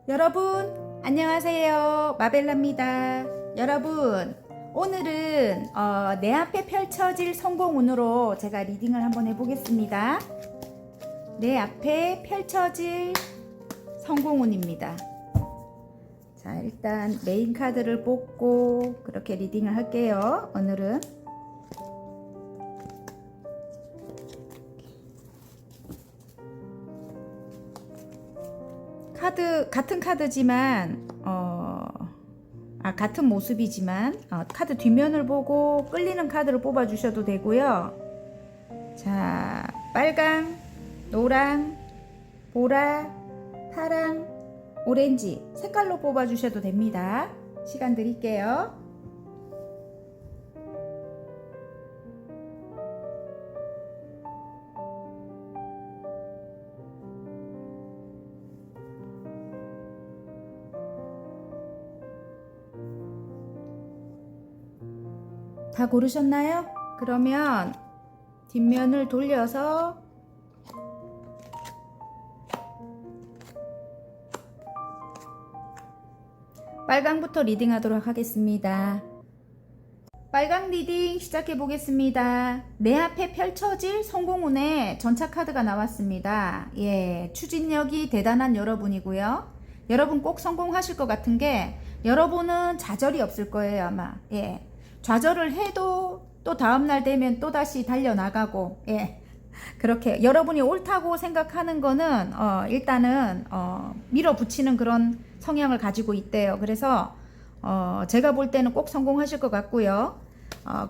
여러분 안녕하세요, 마벨라입니다. 여러분 오늘은 내 앞에 펼쳐질 성공운으로 제가 리딩을 한번 해보겠습니다. 내 앞에 펼쳐질 성공운입니다. 자, 일단 메인 카드를 뽑고 그렇게 리딩을 할게요. 오늘은 같은 카드지만 같은 모습이지만 카드 뒷면을 보고 끌리는 카드를 뽑아 주셔도 되고요. 자, 빨강, 노랑, 보라, 파랑, 오렌지 색깔로 뽑아 주셔도 됩니다. 시간 드릴게요. 다 고르셨나요? 그러면 뒷면을 돌려서 빨강부터 리딩 하도록 하겠습니다. 빨강 리딩 시작해 보겠습니다. 내 앞에 펼쳐질 성공운의 전차 카드가 나왔습니다. 예, 추진력이 대단한 여러분이고요. 여러분 꼭 성공하실 것 같은 게 여러분은 좌절이 없을 거예요, 아마. 예. 좌절을 해도 또 다음날 되면 또다시 달려나가고, 예. 그렇게 여러분이 옳다고 생각하는 거는 일단은 밀어붙이는 그런 성향을 가지고 있대요. 그래서 제가 볼 때는 꼭 성공하실 것 같고요.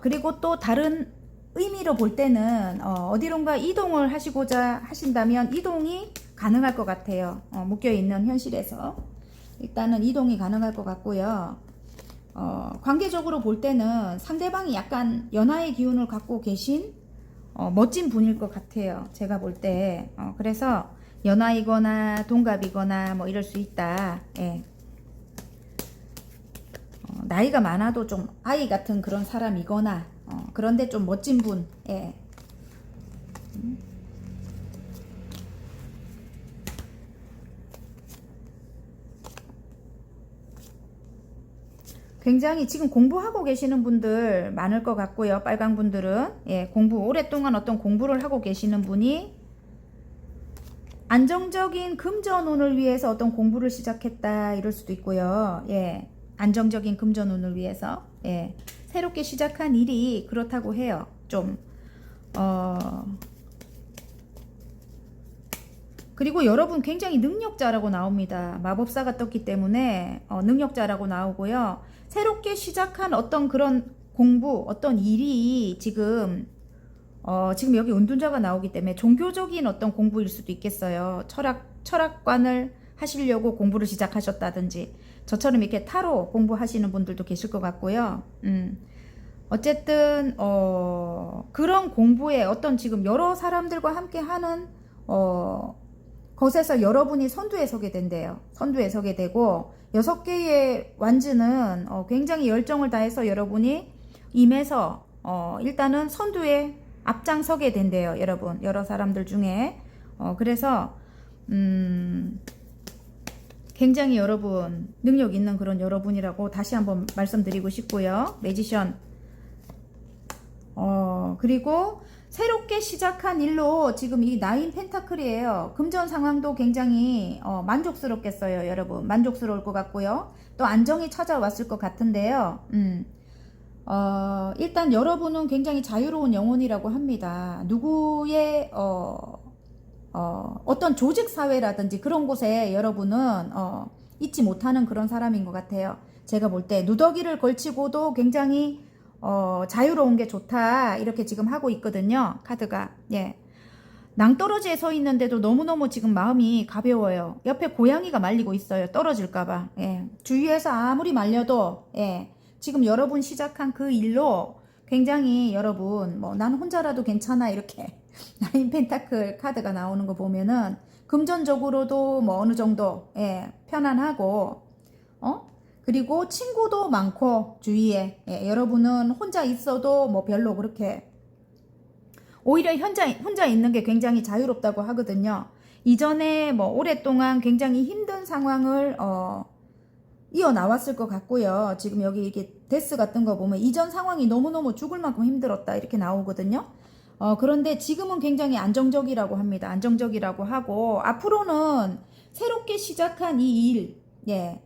그리고 또 다른 의미로 볼 때는 어디론가 이동을 하시고자 하신다면 이동이 가능할 것 같아요. 묶여있는 현실에서 일단은 이동이 가능할 것 같고요. 관계적으로 볼 때는 상대방이 약간 연하의 기운을 갖고 계신 멋진 분일 것 같아요. 제가 볼 때. 그래서 연하이거나 동갑이거나 뭐 이럴 수 있다. 예. 나이가 많아도 좀 아이 같은 그런 사람이거나 그런데 좀 멋진 분. 예. 굉장히 지금 공부하고 계시는 분들 많을 것 같고요. 빨강 분들은 예, 공부 오랫동안 어떤 공부를 하고 계시는 분이 안정적인 금전운을 위해서 어떤 공부를 시작했다 이럴 수도 있고요. 예, 안정적인 금전운을 위해서 예, 새롭게 시작한 일이 그렇다고 해요. 좀 그리고 여러분 굉장히 능력자라고 나옵니다. 마법사가 떴기 때문에 능력자라고 나오고요. 새롭게 시작한 어떤 그런 공부, 어떤 일이 지금 여기 은둔자가 나오기 때문에 종교적인 어떤 공부일 수도 있겠어요. 철학관을 하시려고 공부를 시작하셨다든지 저처럼 이렇게 타로 공부하시는 분들도 계실 것 같고요. 어쨌든 그런 공부에 어떤 지금 여러 사람들과 함께 하는 것에서 여러분이 선두에 서게 된대요. 선두에 서게 되고 6개의 완즈는 굉장히 열정을 다해서 여러분이 임해서 일단은 선두에 앞장서게 된대요. 여러분 여러 사람들 중에 그래서 굉장히 여러분 능력 있는 그런 여러분이라고 다시 한번 말씀드리고 싶고요. 매지션 그리고 새롭게 시작한 일로 지금 이 나인 펜타클이에요. 금전 상황도 굉장히 만족스럽겠어요. 여러분 만족스러울 것 같고요. 또 안정이 찾아왔을 것 같은데요. 일단 여러분은 굉장히 자유로운 영혼이라고 합니다. 누구의 어떤 조직사회라든지 그런 곳에 여러분은 있지 못하는 그런 사람인 것 같아요. 제가 볼 때 누더기를 걸치고도 굉장히 자유로운 게 좋다 이렇게 지금 하고 있거든요. 카드가 예. 낭떠러지에 서 있는데도 너무너무 지금 마음이 가벼워요. 옆에 고양이가 말리고 있어요. 떨어질까봐. 예. 주위에서 아무리 말려도 예. 지금 여러분 시작한 그 일로 굉장히 여러분 난 혼자라도 괜찮아 이렇게 나인 펜타클 카드가 나오는 거 보면은 금전적으로도 어느 정도 예. 편안하고 그리고 친구도 많고 주위에 예, 여러분은 혼자 있어도 별로 그렇게 오히려 혼자 있는 게 굉장히 자유롭다고 하거든요. 이전에 뭐 오랫동안 굉장히 힘든 상황을 이어 나왔을 것 같고요. 지금 여기 이게 데스 같은 거 보면 이전 상황이 너무너무 죽을 만큼 힘들었다 이렇게 나오거든요. 그런데 지금은 굉장히 안정적이라고 합니다. 안정적이라고 하고 앞으로는 새롭게 시작한 이 일, 예,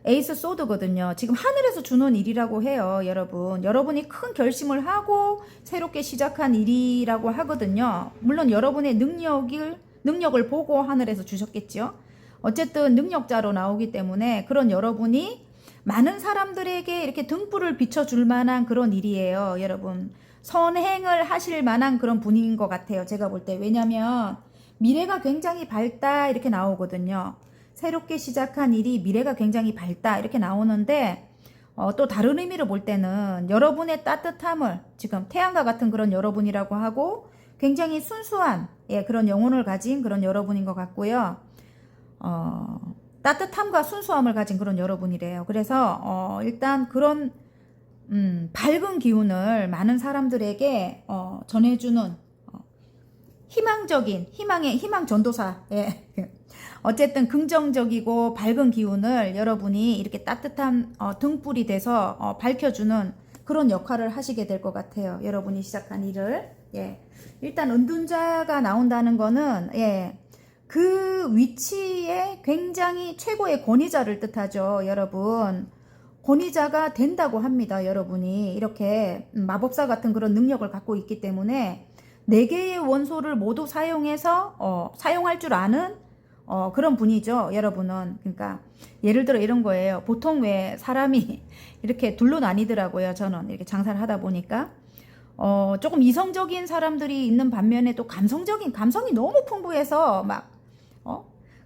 에이스 소드거든요. 지금 하늘에서 주는 일이라고 해요, 여러분. 여러분이 큰 결심을 하고 새롭게 시작한 일이라고 하거든요. 물론 여러분의 능력을 보고 하늘에서 주셨겠죠. 어쨌든 능력자로 나오기 때문에 그런 여러분이 많은 사람들에게 이렇게 등불을 비춰줄 만한 그런 일이에요, 여러분. 선행을 하실 만한 그런 분인 것 같아요, 제가 볼 때. 왜냐면 미래가 굉장히 밝다 이렇게 나오거든요. 새롭게 시작한 일이 미래가 굉장히 밝다 이렇게 나오는데 또 다른 의미로 볼 때는 여러분의 따뜻함을 지금 태양과 같은 그런 여러분이라고 하고 굉장히 순수한 그런 영혼을 가진 그런 여러분인 것 같고요. 따뜻함과 순수함을 가진 그런 여러분이래요. 그래서 일단 그런 밝은 기운을 많은 사람들에게 전해주는 희망적인 희망 전도사. 예. 어쨌든 긍정적이고 밝은 기운을 여러분이 이렇게 따뜻한 등불이 돼서 밝혀주는 그런 역할을 하시게 될 것 같아요. 여러분이 시작한 일을. 예. 일단 은둔자가 나온다는 거는 그 위치에 굉장히 최고의 권위자를 뜻하죠, 여러분. 권위자가 된다고 합니다, 여러분이. 이렇게 마법사 같은 그런 능력을 갖고 있기 때문에 4개의 원소를 모두 사용해서 사용할 줄 아는 그런 분이죠, 여러분은. 그러니까 예를 들어 이런 거예요. 보통 왜 사람이 이렇게 둘로 나뉘더라고요. 저는 이렇게 장사를 하다 보니까 조금 이성적인 사람들이 있는 반면에 또 감성이 너무 풍부해서 막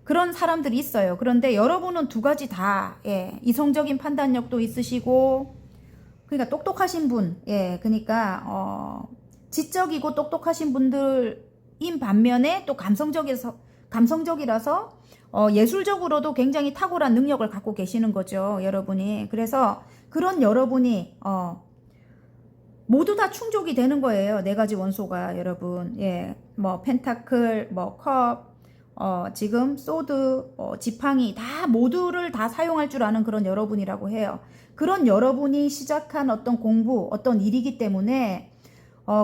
그런 사람들이 있어요. 그런데 여러분은 두 가지 다 이성적인 판단력도 있으시고 그러니까 똑똑하신 분, 그러니까 지적이고 똑똑하신 분들인 반면에 또 감성적이라서 예술적으로도 굉장히 탁월한 능력을 갖고 계시는 거죠, 여러분이. 그래서 그런 여러분이 모두 다 충족이 되는 거예요. 4가지 원소가, 여러분. 뭐 펜타클, 뭐 컵, 지금 소드, 지팡이 다 모두를 다 사용할 줄 아는 그런 여러분이라고 해요. 그런 여러분이 시작한 어떤 공부, 어떤 일이기 때문에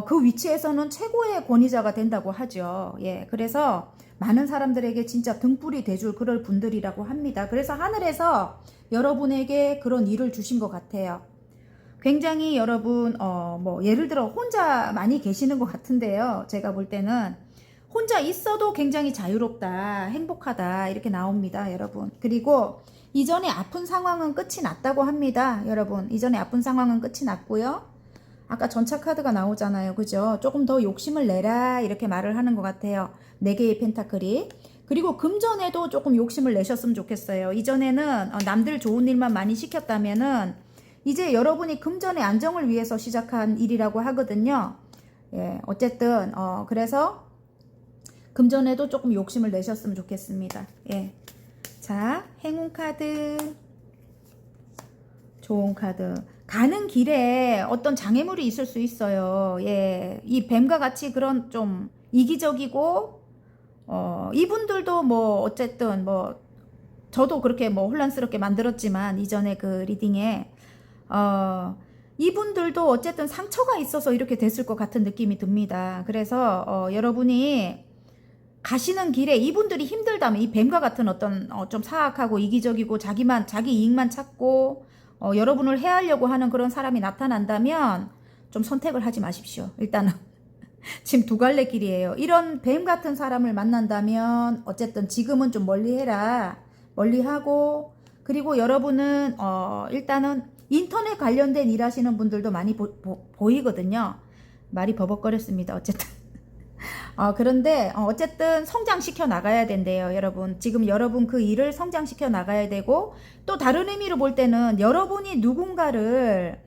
그 위치에서는 최고의 권위자가 된다고 하죠. 그래서 많은 사람들에게 진짜 등불이 돼줄 그럴 분들이라고 합니다. 그래서 하늘에서 여러분에게 그런 일을 주신 것 같아요. 굉장히 여러분 뭐 예를 들어 혼자 많이 계시는 것 같은데요. 제가 볼 때는 혼자 있어도 굉장히 자유롭다, 행복하다 이렇게 나옵니다, 여러분. 그리고 이전에 아픈 상황은 끝이 났다고 합니다, 여러분. 이전에 아픈 상황은 끝이 났고요. 아까 전차 카드가 나오잖아요, 그죠? 조금 더 욕심을 내라 이렇게 말을 하는 것 같아요. 4개의 펜타클이. 그리고 금전에도 조금 욕심을 내셨으면 좋겠어요. 이전에는 남들 좋은 일만 많이 시켰다면은 이제 여러분이 금전의 안정을 위해서 시작한 일이라고 하거든요. 어쨌든 그래서 금전에도 조금 욕심을 내셨으면 좋겠습니다. 자, 행운 카드, 좋은 카드. 가는 길에 어떤 장애물이 있을 수 있어요. 이 뱀과 같이 그런 좀 이기적이고 이분들도 뭐 어쨌든 뭐 저도 그렇게 뭐 혼란스럽게 만들었지만 이전에 그 리딩에 이분들도 어쨌든 상처가 있어서 이렇게 됐을 것 같은 느낌이 듭니다. 그래서 여러분이 가시는 길에 이분들이 힘들다면 이 뱀과 같은 어떤 좀 사악하고 이기적이고 자기 이익만 찾고 여러분을 해하려고 하는 그런 사람이 나타난다면 좀 선택을 하지 마십시오. 일단은 지금 두 갈래 길이에요. 이런 뱀 같은 사람을 만난다면 어쨌든 지금은 좀 멀리해라. 멀리하고 그리고 여러분은 일단은 인터넷 관련된 일 하시는 분들도 많이 보이거든요. 말이 버벅거렸습니다. 어쨌든 그런데 어쨌든 성장시켜 나가야 된대요, 여러분. 지금 여러분 그 일을 성장시켜 나가야 되고 또 다른 의미로 볼 때는 여러분이 누군가를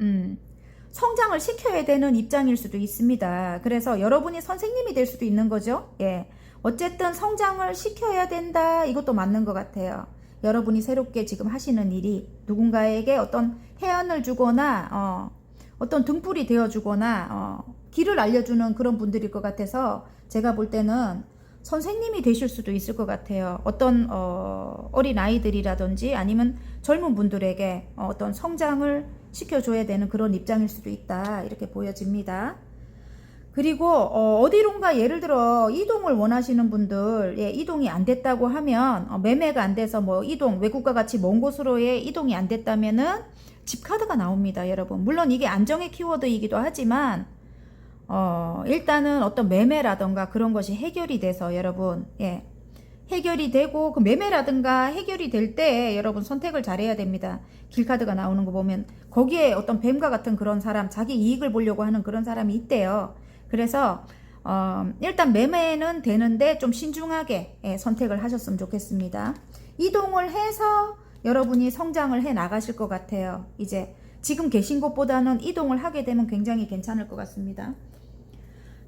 성장을 시켜야 되는 입장일 수도 있습니다. 그래서 여러분이 선생님이 될 수도 있는 거죠. 어쨌든 성장을 시켜야 된다. 이것도 맞는 것 같아요. 여러분이 새롭게 지금 하시는 일이 누군가에게 어떤 해안을 주거나 어떤 등불이 되어주거나 길을 알려주는 그런 분들일 것 같아서 제가 볼 때는 선생님이 되실 수도 있을 것 같아요. 어떤 어린 아이들이라든지 아니면 젊은 분들에게 어떤 성장을 시켜줘야 되는 그런 입장일 수도 있다, 이렇게 보여집니다. 그리고 어디론가 예를 들어 이동을 원하시는 분들, 예, 이동이 안 됐다고 하면 매매가 안 돼서 뭐 이동, 외국과 같이 먼 곳으로의 이동이 안 됐다면은 집 카드가 나옵니다, 여러분. 물론 이게 안정의 키워드이기도 하지만 일단은 어떤 매매라던가 그런 것이 해결이 돼서 여러분, 예, 해결이 되고 그 매매라든가 해결이 될 때 여러분 선택을 잘해야 됩니다. 길카드가 나오는 거 보면 거기에 어떤 뱀과 같은 그런 사람, 자기 이익을 보려고 하는 그런 사람이 있대요. 그래서 일단 매매는 되는데 좀 신중하게, 예, 선택을 하셨으면 좋겠습니다. 이동을 해서 여러분이 성장을 해 나가실 것 같아요. 이제 지금 계신 곳보다는 이동을 하게 되면 굉장히 괜찮을 것 같습니다.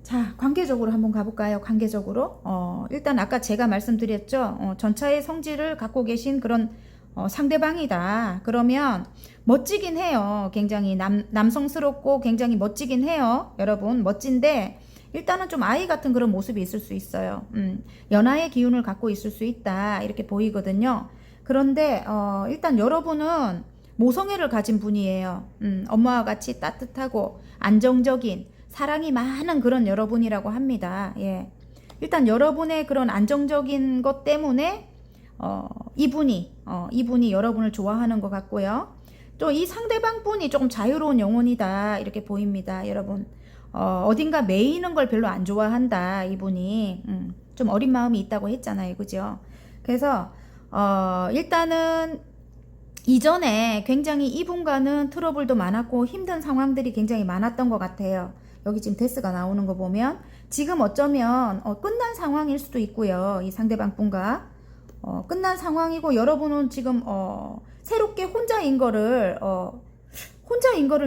자, 관계적으로 한번 가볼까요? 관계적으로 일단 아까 제가 말씀드렸죠. 전차의 성질을 갖고 계신 그런 상대방이다. 그러면 멋지긴 해요. 굉장히 남성스럽고 굉장히 멋지긴 해요. 여러분, 멋진데 일단은 좀 아이 같은 그런 모습이 있을 수 있어요. 연하의 기운을 갖고 있을 수 있다, 이렇게 보이거든요. 그런데 일단 여러분은 모성애를 가진 분이에요. 엄마와 같이 따뜻하고 안정적인, 사랑이 많은 그런 여러분이라고 합니다. 예. 일단 여러분의 그런 안정적인 것 때문에 이분이 여러분을 좋아하는 것 같고요. 또 이 상대방 분이 조금 자유로운 영혼이다, 이렇게 보입니다, 여러분. 어딘가 매이는 걸 별로 안 좋아한다, 이분이. 좀 어린 마음이 있다고 했잖아요, 그죠? 그래서 일단은 이전에 굉장히 이분과는 트러블도 많았고 힘든 상황들이 굉장히 많았던 것 같아요. 여기 지금 데스가 나오는 거 보면 지금 어쩌면 끝난 상황일 수도 있고요. 이 상대방 분과 끝난 상황이고 여러분은 지금 새롭게 혼자인 거를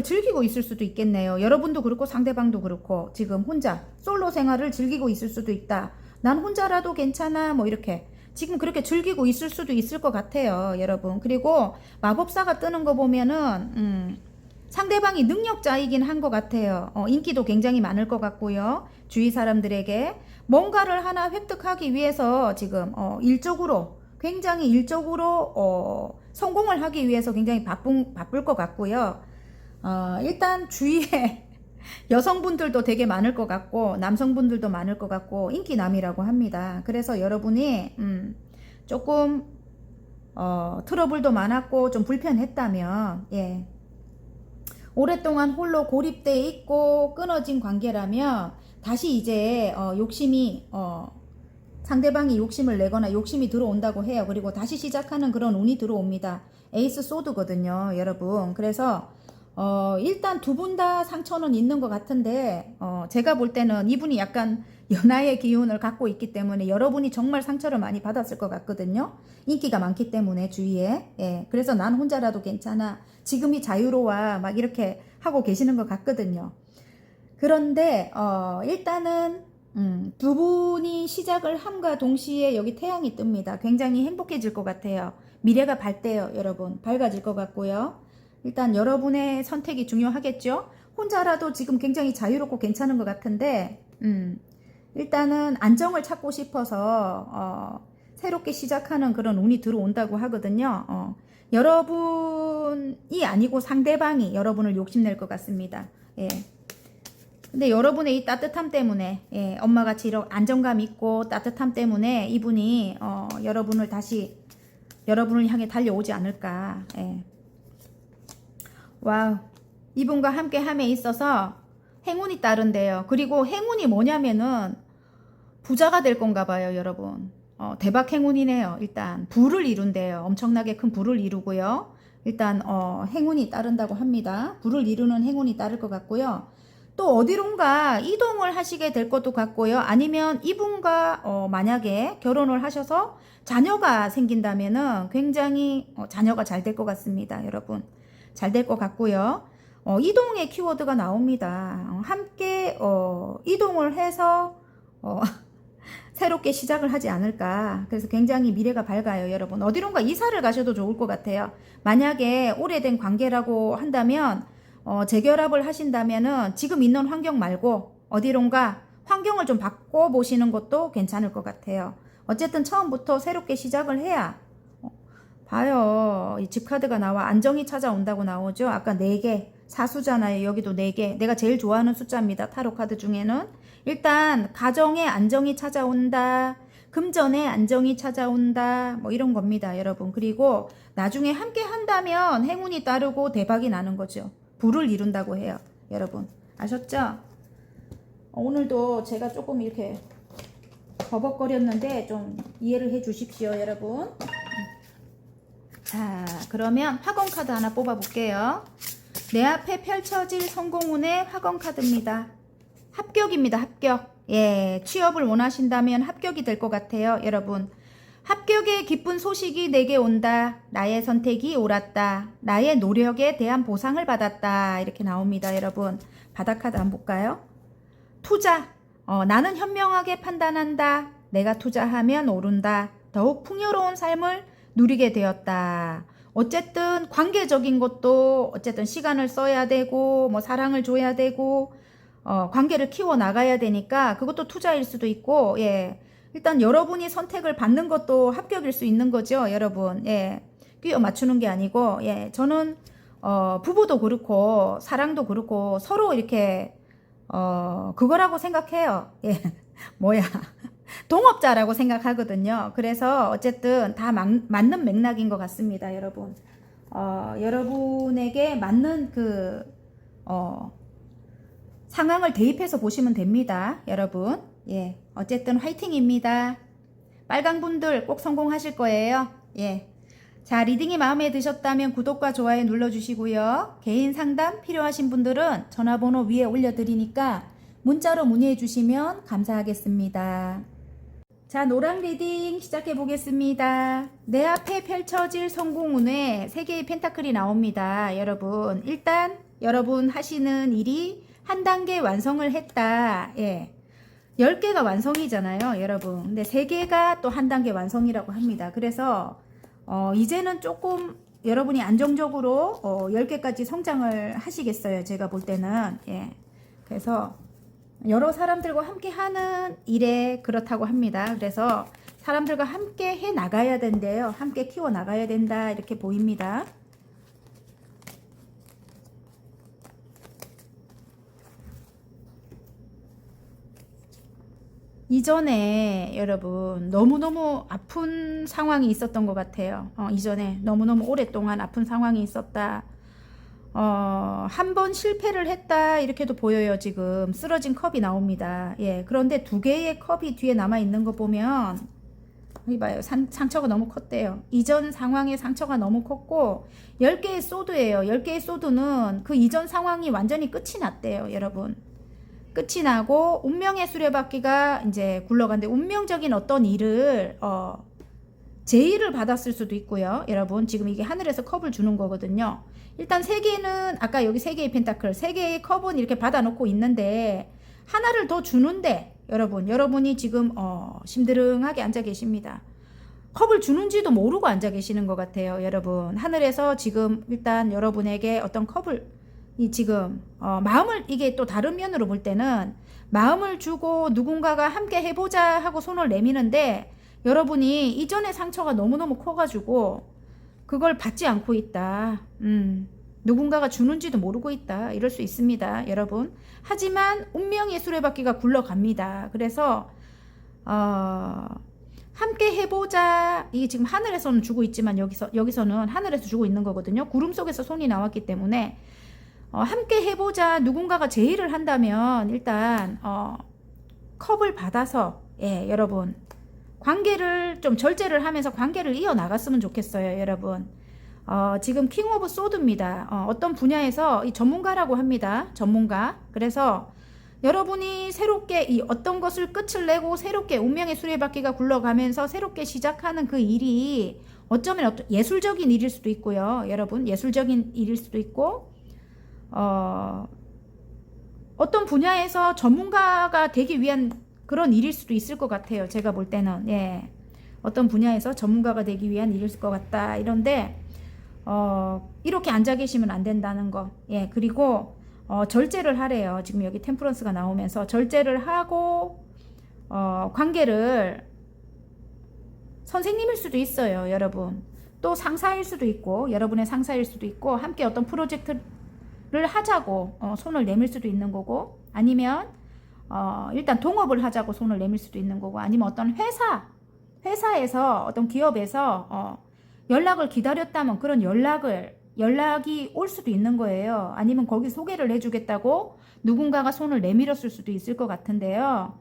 즐기고 있을 수도 있겠네요. 여러분도 그렇고 상대방도 그렇고 지금 혼자 솔로 생활을 즐기고 있을 수도 있다. 난 혼자라도 괜찮아, 뭐 이렇게 지금 그렇게 즐기고 있을 수도 있을 것 같아요, 여러분. 그리고 마법사가 뜨는 거 보면은 상대방이 능력자이긴 한 것 같아요. 인기도 굉장히 많을 것 같고요. 주위 사람들에게 뭔가를 하나 획득하기 위해서 지금 굉장히 일적으로 성공을 하기 위해서 굉장히 바쁠 것 같고요. 일단 주위에 여성분들도 되게 많을 것 같고 남성분들도 많을 것 같고 인기남이라고 합니다. 그래서 여러분이 조금 트러블도 많았고 좀 불편했다면, 예, 오랫동안 홀로 고립돼 있고 끊어진 관계라면 다시 이제 상대방이 욕심을 내거나 욕심이 들어온다고 해요. 그리고 다시 시작하는 그런 운이 들어옵니다. 에이스 소드거든요, 여러분. 그래서 일단 두 분 다 상처는 있는 것 같은데 제가 볼 때는 이분이 약간 연하의 기운을 갖고 있기 때문에 여러분이 정말 상처를 많이 받았을 것 같거든요. 인기가 많기 때문에 주위에. 예, 그래서 난 혼자라도 괜찮아, 지금이 자유로워, 막 이렇게 하고 계시는 것 같거든요. 그런데 일단은 두 분이 시작을 함과 동시에 여기 태양이 뜹니다. 굉장히 행복해질 것 같아요. 미래가 밝대요, 여러분. 밝아질 것 같고요. 일단 여러분의 선택이 중요하겠죠. 혼자라도 지금 굉장히 자유롭고 괜찮은 것 같은데 일단은 안정을 찾고 싶어서 새롭게 시작하는 그런 운이 들어온다고 하거든요. 여러분이 아니고 상대방이 여러분을 욕심낼 것 같습니다. 예. 근데 여러분의 이 따뜻함 때문에, 예, 엄마같이 이런 안정감 있고 따뜻함 때문에 이분이 여러분을 향해 달려오지 않을까. 예. 와우, 이분과 함께 함에 있어서 행운이 따른대요. 그리고 행운이 뭐냐면은 부자가 될 건가 봐요, 여러분. 대박 행운이네요. 일단 부를 이룬대요. 엄청나게 큰 부를 이루고요. 일단 행운이 따른다고 합니다. 부를 이루는 행운이 따를 것 같고요. 또 어디론가 이동을 하시게 될 것도 같고요. 아니면 이분과 만약에 결혼을 하셔서 자녀가 생긴다면은 굉장히 자녀가 잘 될 것 같습니다, 여러분. 잘 될 것 같고요. 이동의 키워드가 나옵니다. 함께 이동을 해서 새롭게 시작을 하지 않을까. 그래서 굉장히 미래가 밝아요, 여러분. 어디론가 이사를 가셔도 좋을 것 같아요. 만약에 오래된 관계라고 한다면 재결합을 하신다면은 지금 있는 환경 말고 어디론가 환경을 좀 바꿔보시는 것도 괜찮을 것 같아요. 어쨌든 처음부터 새롭게 시작을 해야 봐요. 이 집 카드가 나와 안정이 찾아온다고 나오죠. 아까 4개 사수잖아요. 여기도 4개. 내가 제일 좋아하는 숫자입니다. 타로 카드 중에는. 일단 가정에 안정이 찾아온다. 금전에 안정이 찾아온다. 뭐 이런 겁니다, 여러분. 그리고 나중에 함께 한다면 행운이 따르고 대박이 나는 거죠. 부를 이룬다고 해요, 여러분. 아셨죠? 오늘도 제가 조금 이렇게 버벅거렸는데 좀 이해를 해 주십시오, 여러분. 자, 그러면 화건 카드 하나 뽑아 볼게요. 내 앞에 펼쳐질 성공운의 화건 카드입니다. 합격입니다, 합격. 예, 취업을 원하신다면 합격이 될 것 같아요, 여러분. 합격의 기쁜 소식이 내게 온다. 나의 선택이 옳았다. 나의 노력에 대한 보상을 받았다. 이렇게 나옵니다, 여러분. 바닥 카드 한번 볼까요? 투자. 나는 현명하게 판단한다. 내가 투자하면 오른다. 더욱 풍요로운 삶을 누리게 되었다. 어쨌든 관계적인 것도 어쨌든 시간을 써야 되고 뭐 사랑을 줘야 되고 관계를 키워 나가야 되니까 그것도 투자일 수도 있고, 예. 일단 여러분이 선택을 받는 것도 합격일 수 있는 거죠, 여러분. 예. 끼워 맞추는 게 아니고, 예. 저는 부부도 그렇고 사랑도 그렇고 서로 이렇게 그거라고 생각해요. 예. 뭐야. 동업자라고 생각하거든요. 그래서 어쨌든 다 맞는 맥락인 것 같습니다, 여러분. 여러분에게 맞는 그 상황을 대입해서 보시면 됩니다, 여러분. 예. 어쨌든 화이팅입니다. 빨강 분들 꼭 성공하실 거예요. 예. 자, 리딩이 마음에 드셨다면 구독과 좋아요 눌러주시고요. 개인 상담 필요하신 분들은 전화번호 위에 올려드리니까 문자로 문의해 주시면 감사하겠습니다. 자, 노랑 리딩 시작해 보겠습니다. 내 앞에 펼쳐질 성공운에 3개의 펜타클이 나옵니다, 여러분. 일단 여러분 하시는 일이 한 단계 완성을 했다. 예. 10개가 완성이잖아요, 여러분. 근데 3개가 또 한 단계 완성이라고 합니다. 그래서 이제는 조금 여러분이 안정적으로 10개까지 성장을 하시겠어요, 제가 볼 때는. 예. 그래서 여러 사람들과 함께 하는 일에 그렇다고 합니다. 그래서 사람들과 함께 해 나가야 된대요. 함께 키워 나가야 된다, 이렇게 보입니다. 이전에 여러분 너무너무 아픈 상황이 있었던 것 같아요. 이전에 너무너무 오랫동안 아픈 상황이 있었다. 한 번 실패를 했다, 이렇게도 보여요. 지금 쓰러진 컵이 나옵니다. 예, 그런데 2개의 컵이 뒤에 남아 있는 거 보면 이봐요, 상처가 너무 컸대요. 이전 상황의 상처가 너무 컸고 10개의 소드예요. 10개의 소드는 그 이전 상황이 완전히 끝이 났대요, 여러분. 끝이 나고 운명의 수레바퀴가 이제 굴러가는데 운명적인 어떤 일을 제의를 받았을 수도 있고요, 여러분. 지금 이게 하늘에서 컵을 주는 거거든요. 일단 3개는 아까 여기 3개의 펜타클, 3개의 컵은 이렇게 받아놓고 있는데 하나를 더 주는데 여러분이 지금 심드렁하게 앉아 계십니다. 컵을 주는지도 모르고 앉아 계시는 것 같아요, 여러분. 하늘에서 지금 일단 여러분에게 어떤 컵을 지금 마음을, 이게 또 다른 면으로 볼 때는 마음을 주고 누군가가 함께 해보자 하고 손을 내미는데 여러분이 이전의 상처가 너무너무 커가지고 그걸 받지 않고 있다. 누군가가 주는지도 모르고 있다. 이럴 수 있습니다, 여러분. 하지만 운명의 수레바퀴가 굴러갑니다. 그래서 함께 해보자. 이게 지금 하늘에서는 주고 있지만 여기서는 하늘에서 주고 있는 거거든요. 구름 속에서 손이 나왔기 때문에 함께 해보자. 누군가가 제의를 한다면 일단 컵을 받아서, 예, 여러분 관계를 좀 절제를 하면서 관계를 이어나갔으면 좋겠어요, 여러분. 지금 킹 오브 소드입니다. 어떤 분야에서 이 전문가라고 합니다. 전문가. 그래서 여러분이 새롭게 이 어떤 것을 끝을 내고 새롭게 운명의 수레바퀴가 굴러가면서 새롭게 시작하는 그 일이 어쩌면 어떤 예술적인 일일 수도 있고요, 여러분. 예술적인 일일 수도 있고 어떤 분야에서 전문가가 되기 위한 그런 일일 수도 있을 것 같아요, 제가 볼 때는. 예. 어떤 분야에서 전문가가 되기 위한 일일 것 같다. 이런데 이렇게 앉아 계시면 안 된다는 거. 예. 그리고 절제를 하래요. 지금 여기 템퍼런스가 나오면서 절제를 하고 관계를 선생님일 수도 있어요, 여러분. 또 상사일 수도 있고, 여러분의 상사일 수도 있고, 함께 어떤 프로젝트를 하자고 손을 내밀 수도 있는 거고, 아니면 일단 동업을 하자고 손을 내밀 수도 있는 거고, 아니면 어떤 회사에서 어떤 기업에서 연락을 기다렸다면 그런 연락이 올 수도 있는 거예요. 아니면 거기 소개를 해주겠다고 누군가가 손을 내밀었을 수도 있을 것 같은데요.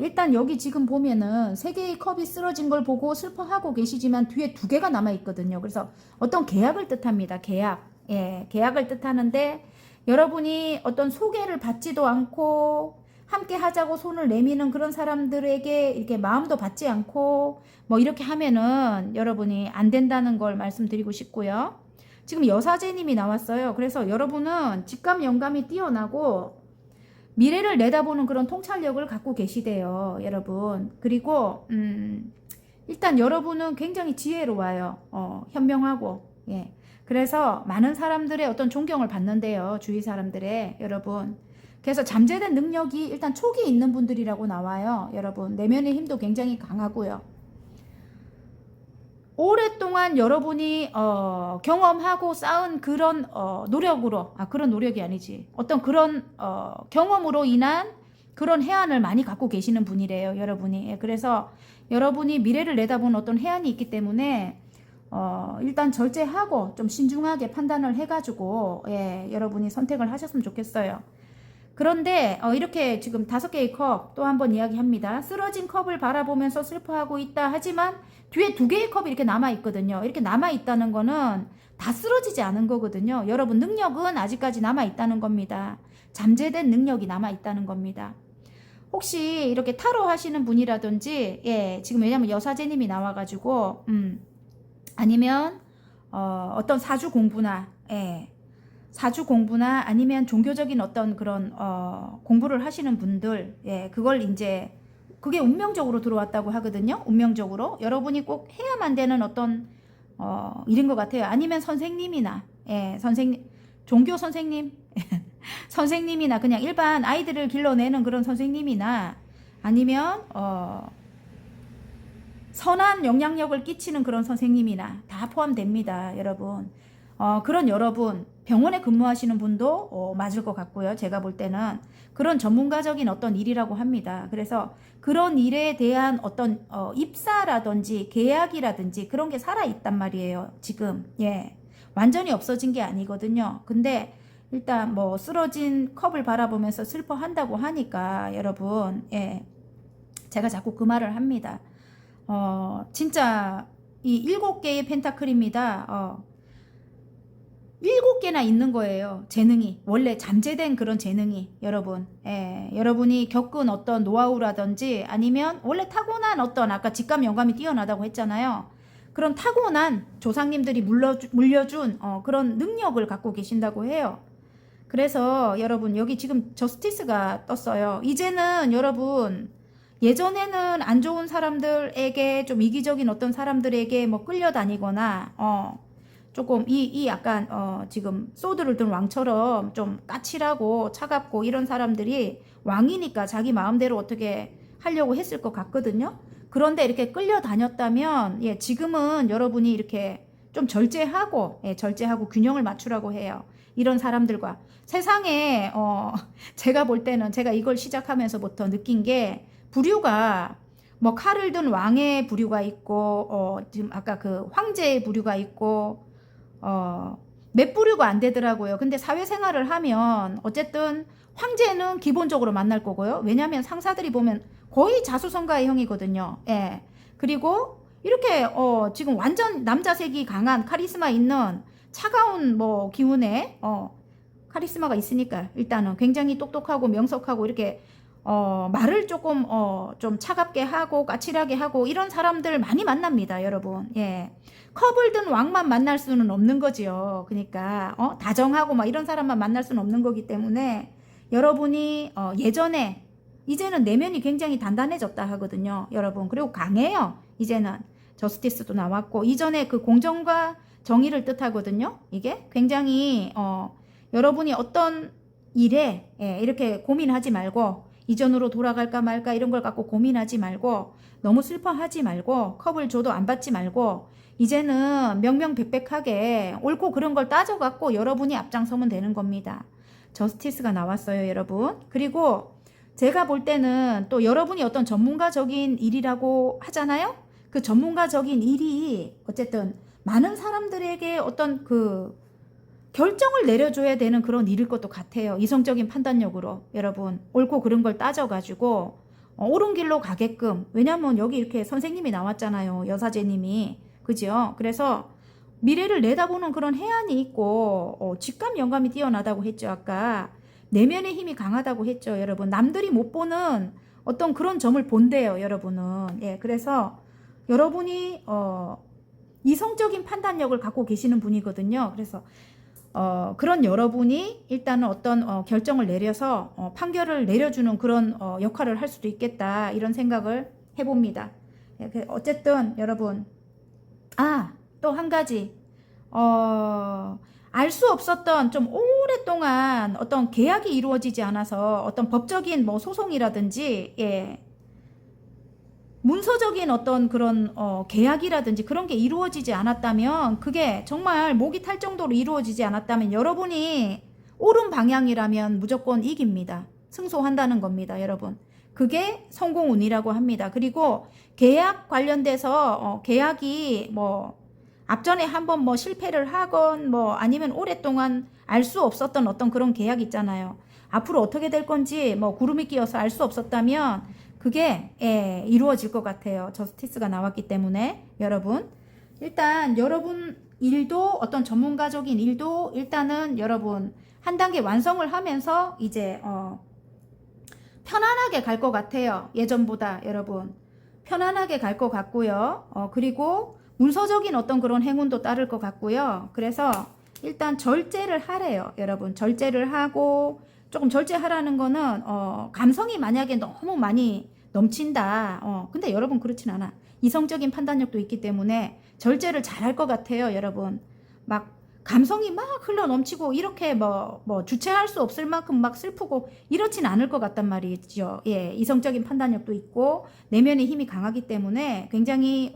일단 여기 지금 보면은 3개의 컵이 쓰러진 걸 보고 슬퍼하고 계시지만 뒤에 2개가 남아 있거든요. 그래서 어떤 계약을 뜻합니다. 계약을 뜻하는데, 여러분이 어떤 소개를 받지도 않고 함께 하자고 손을 내미는 그런 사람들에게 이렇게 마음도 받지 않고 뭐 이렇게 하면은 여러분이 안 된다는 걸 말씀드리고 싶고요. 지금 여사제님이 나왔어요. 그래서 여러분은 직감 영감이 뛰어나고 미래를 내다보는 그런 통찰력을 갖고 계시대요, 여러분. 그리고 일단 여러분은 굉장히 지혜로워요. 현명하고, 예. 그래서 많은 사람들의 어떤 존경을 받는데요, 주위 사람들의, 여러분. 그래서 잠재된 능력이 일단 초기에 있는 분들이라고 나와요, 여러분. 내면의 힘도 굉장히 강하고요. 오랫동안 여러분이 경험하고 쌓은 그런 노력으로, 그런 노력이 아니지, 어떤 그런 경험으로 인한 그런 해안을 많이 갖고 계시는 분이래요, 여러분이. 그래서 여러분이 미래를 내다보는 어떤 해안이 있기 때문에 일단 절제하고 좀 신중하게 판단을 해가지고, 예, 여러분이 선택을 하셨으면 좋겠어요. 그런데 이렇게 지금 5개의 컵 또 한번 이야기합니다. 쓰러진 컵을 바라보면서 슬퍼하고 있다. 하지만 뒤에 2개의 컵이 이렇게 남아있거든요. 이렇게 남아있다는 거는 다 쓰러지지 않은 거거든요. 여러분, 능력은 아직까지 남아있다는 겁니다. 잠재된 능력이 남아있다는 겁니다. 혹시 이렇게 타로 하시는 분이라든지, 예, 지금 왜냐면 여사제님이 나와가지고, 아니면 어떤 사주 공부나, 예, 사주 공부나 아니면 종교적인 어떤 그런 공부를 하시는 분들, 예, 그걸 이제 그게 운명적으로 들어왔다고 하거든요. 운명적으로 여러분이 꼭 해야만 되는 어떤 일인 것 같아요. 아니면 선생님이나, 예, 종교 선생님 선생님이나 그냥 일반 아이들을 길러내는 그런 선생님이나, 아니면 선한 영향력을 끼치는 그런 선생님이나 다 포함됩니다, 여러분. 그런 여러분, 병원에 근무하시는 분도 맞을 것 같고요. 제가 볼 때는 그런 전문가적인 어떤 일이라고 합니다. 그래서 그런 일에 대한 어떤 입사라든지 계약이라든지 그런 게 살아있단 말이에요, 지금. 예, 완전히 없어진 게 아니거든요. 근데 일단 뭐 쓰러진 컵을 바라보면서 슬퍼한다고 하니까 여러분, 예, 제가 자꾸 그 말을 합니다. 진짜 이 7개의 펜타클입니다. 7개나 있는 거예요, 재능이. 원래 잠재된 그런 재능이, 여러분. 예, 여러분이 겪은 어떤 노하우라든지 아니면 원래 타고난 어떤, 아까 직감 영감이 뛰어나다고 했잖아요. 그런 타고난 조상님들이 물려준 그런 능력을 갖고 계신다고 해요. 그래서 여러분, 여기 지금 저스티스가 떴어요. 이제는 여러분, 예전에는 안 좋은 사람들에게, 좀 이기적인 어떤 사람들에게 뭐 끌려다니거나 조금 이 약간 지금 소드를 든 왕처럼 좀 까칠하고 차갑고 이런 사람들이 왕이니까 자기 마음대로 어떻게 하려고 했을 것 같거든요. 그런데 이렇게 끌려다녔다면, 예, 지금은 여러분이 이렇게 좀 절제하고, 예, 절제하고 균형을 맞추라고 해요. 이런 사람들과. 세상에 제가 볼 때는, 제가 이걸 시작하면서부터 느낀 게, 부류가 뭐 칼을 든 왕의 부류가 있고 지금 아까 그 황제의 부류가 있고 몇 부류가 안 되더라고요. 근데 사회생활을 하면 어쨌든 황제는 기본적으로 만날 거고요. 왜냐하면 상사들이 보면 거의 자수성가의 형이거든요. 예. 그리고 이렇게 지금 완전 남자색이 강한 카리스마 있는 차가운 뭐 기운에 카리스마가 있으니까 일단은 굉장히 똑똑하고 명석하고 이렇게 말을 조금 좀 차갑게 하고 까칠하게 하고 이런 사람들 많이 만납니다, 여러분. 예. 컵을 든 왕만 만날 수는 없는 거지요. 그러니까 다정하고 막 이런 사람만 만날 수는 없는 거기 때문에 여러분이 예전에, 이제는 내면이 굉장히 단단해졌다 하거든요, 여러분. 그리고 강해요. 이제는 저스티스도 나왔고, 이전에 그 공정과 정의를 뜻하거든요. 이게 굉장히 여러분이 어떤 일에 이렇게 고민하지 말고 이전으로 돌아갈까 말까 이런 걸 갖고 고민하지 말고 너무 슬퍼하지 말고 컵을 줘도 안 받지 말고 이제는 명명백백하게 옳고 그른 걸 따져갖고 여러분이 앞장서면 되는 겁니다. 저스티스가 나왔어요, 여러분. 그리고 제가 볼 때는 또 여러분이 어떤 전문가적인 일이라고 하잖아요. 그 전문가적인 일이 어쨌든 많은 사람들에게 어떤 그 결정을 내려줘야 되는 그런 일일 것도 같아요. 이성적인 판단력으로 여러분 옳고 그른 걸 따져가지고 옳은 길로 가게끔. 왜냐면 여기 이렇게 선생님이 나왔잖아요. 여사제님이. 그죠? 그래서 미래를 내다보는 그런 해안이 있고 직감 영감이 뛰어나다고 했죠. 아까 내면의 힘이 강하다고 했죠. 여러분 남들이 못 보는 어떤 그런 점을 본대요. 여러분은. 예, 그래서 여러분이 이성적인 판단력을 갖고 계시는 분이거든요. 그래서 그런 여러분이 일단은 어떤 결정을 내려서 판결을 내려주는 그런 역할을 할 수도 있겠다 이런 생각을 해봅니다. 어쨌든 여러분 또 한 가지 알 수 없었던 좀 오랫동안 어떤 계약이 이루어지지 않아서 어떤 법적인 뭐 소송이라든지 문서적인 어떤 그런 계약이라든지 그런 게 이루어지지 않았다면 그게 정말 목이 탈 정도로 이루어지지 않았다면 여러분이 옳은 방향이라면 무조건 이깁니다. 승소한다는 겁니다, 여러분. 그게 성공운이라고 합니다. 그리고 계약 관련돼서 계약이 뭐 앞전에 한번 뭐 실패를 하건 뭐 아니면 오랫동안 알 수 없었던 어떤 그런 계약 있잖아요. 앞으로 어떻게 될 건지 뭐 구름이 끼어서 알 수 없었다면 그게 이루어질 것 같아요. 저스티스가 나왔기 때문에 여러분 일단 여러분 일도 어떤 전문가적인 일도 일단은 여러분 한 단계 완성을 하면서 이제 편안하게 갈 것 같아요. 예전보다 여러분 편안하게 갈 것 같고요. 그리고 문서적인 어떤 그런 행운도 따를 것 같고요. 그래서 일단 절제를 하래요. 여러분 절제를 하고 조금 절제하라는 거는 감성이 만약에 너무 많이 넘친다. 근데 여러분 그렇진 않아. 이성적인 판단력도 있기 때문에 절제를 잘할 것 같아요. 여러분 막 감성이 막 흘러 넘치고 이렇게 뭐 주체할 수 없을 만큼 막 슬프고 이렇진 않을 것 같단 말이죠. 예, 이성적인 판단력도 있고 내면의 힘이 강하기 때문에 굉장히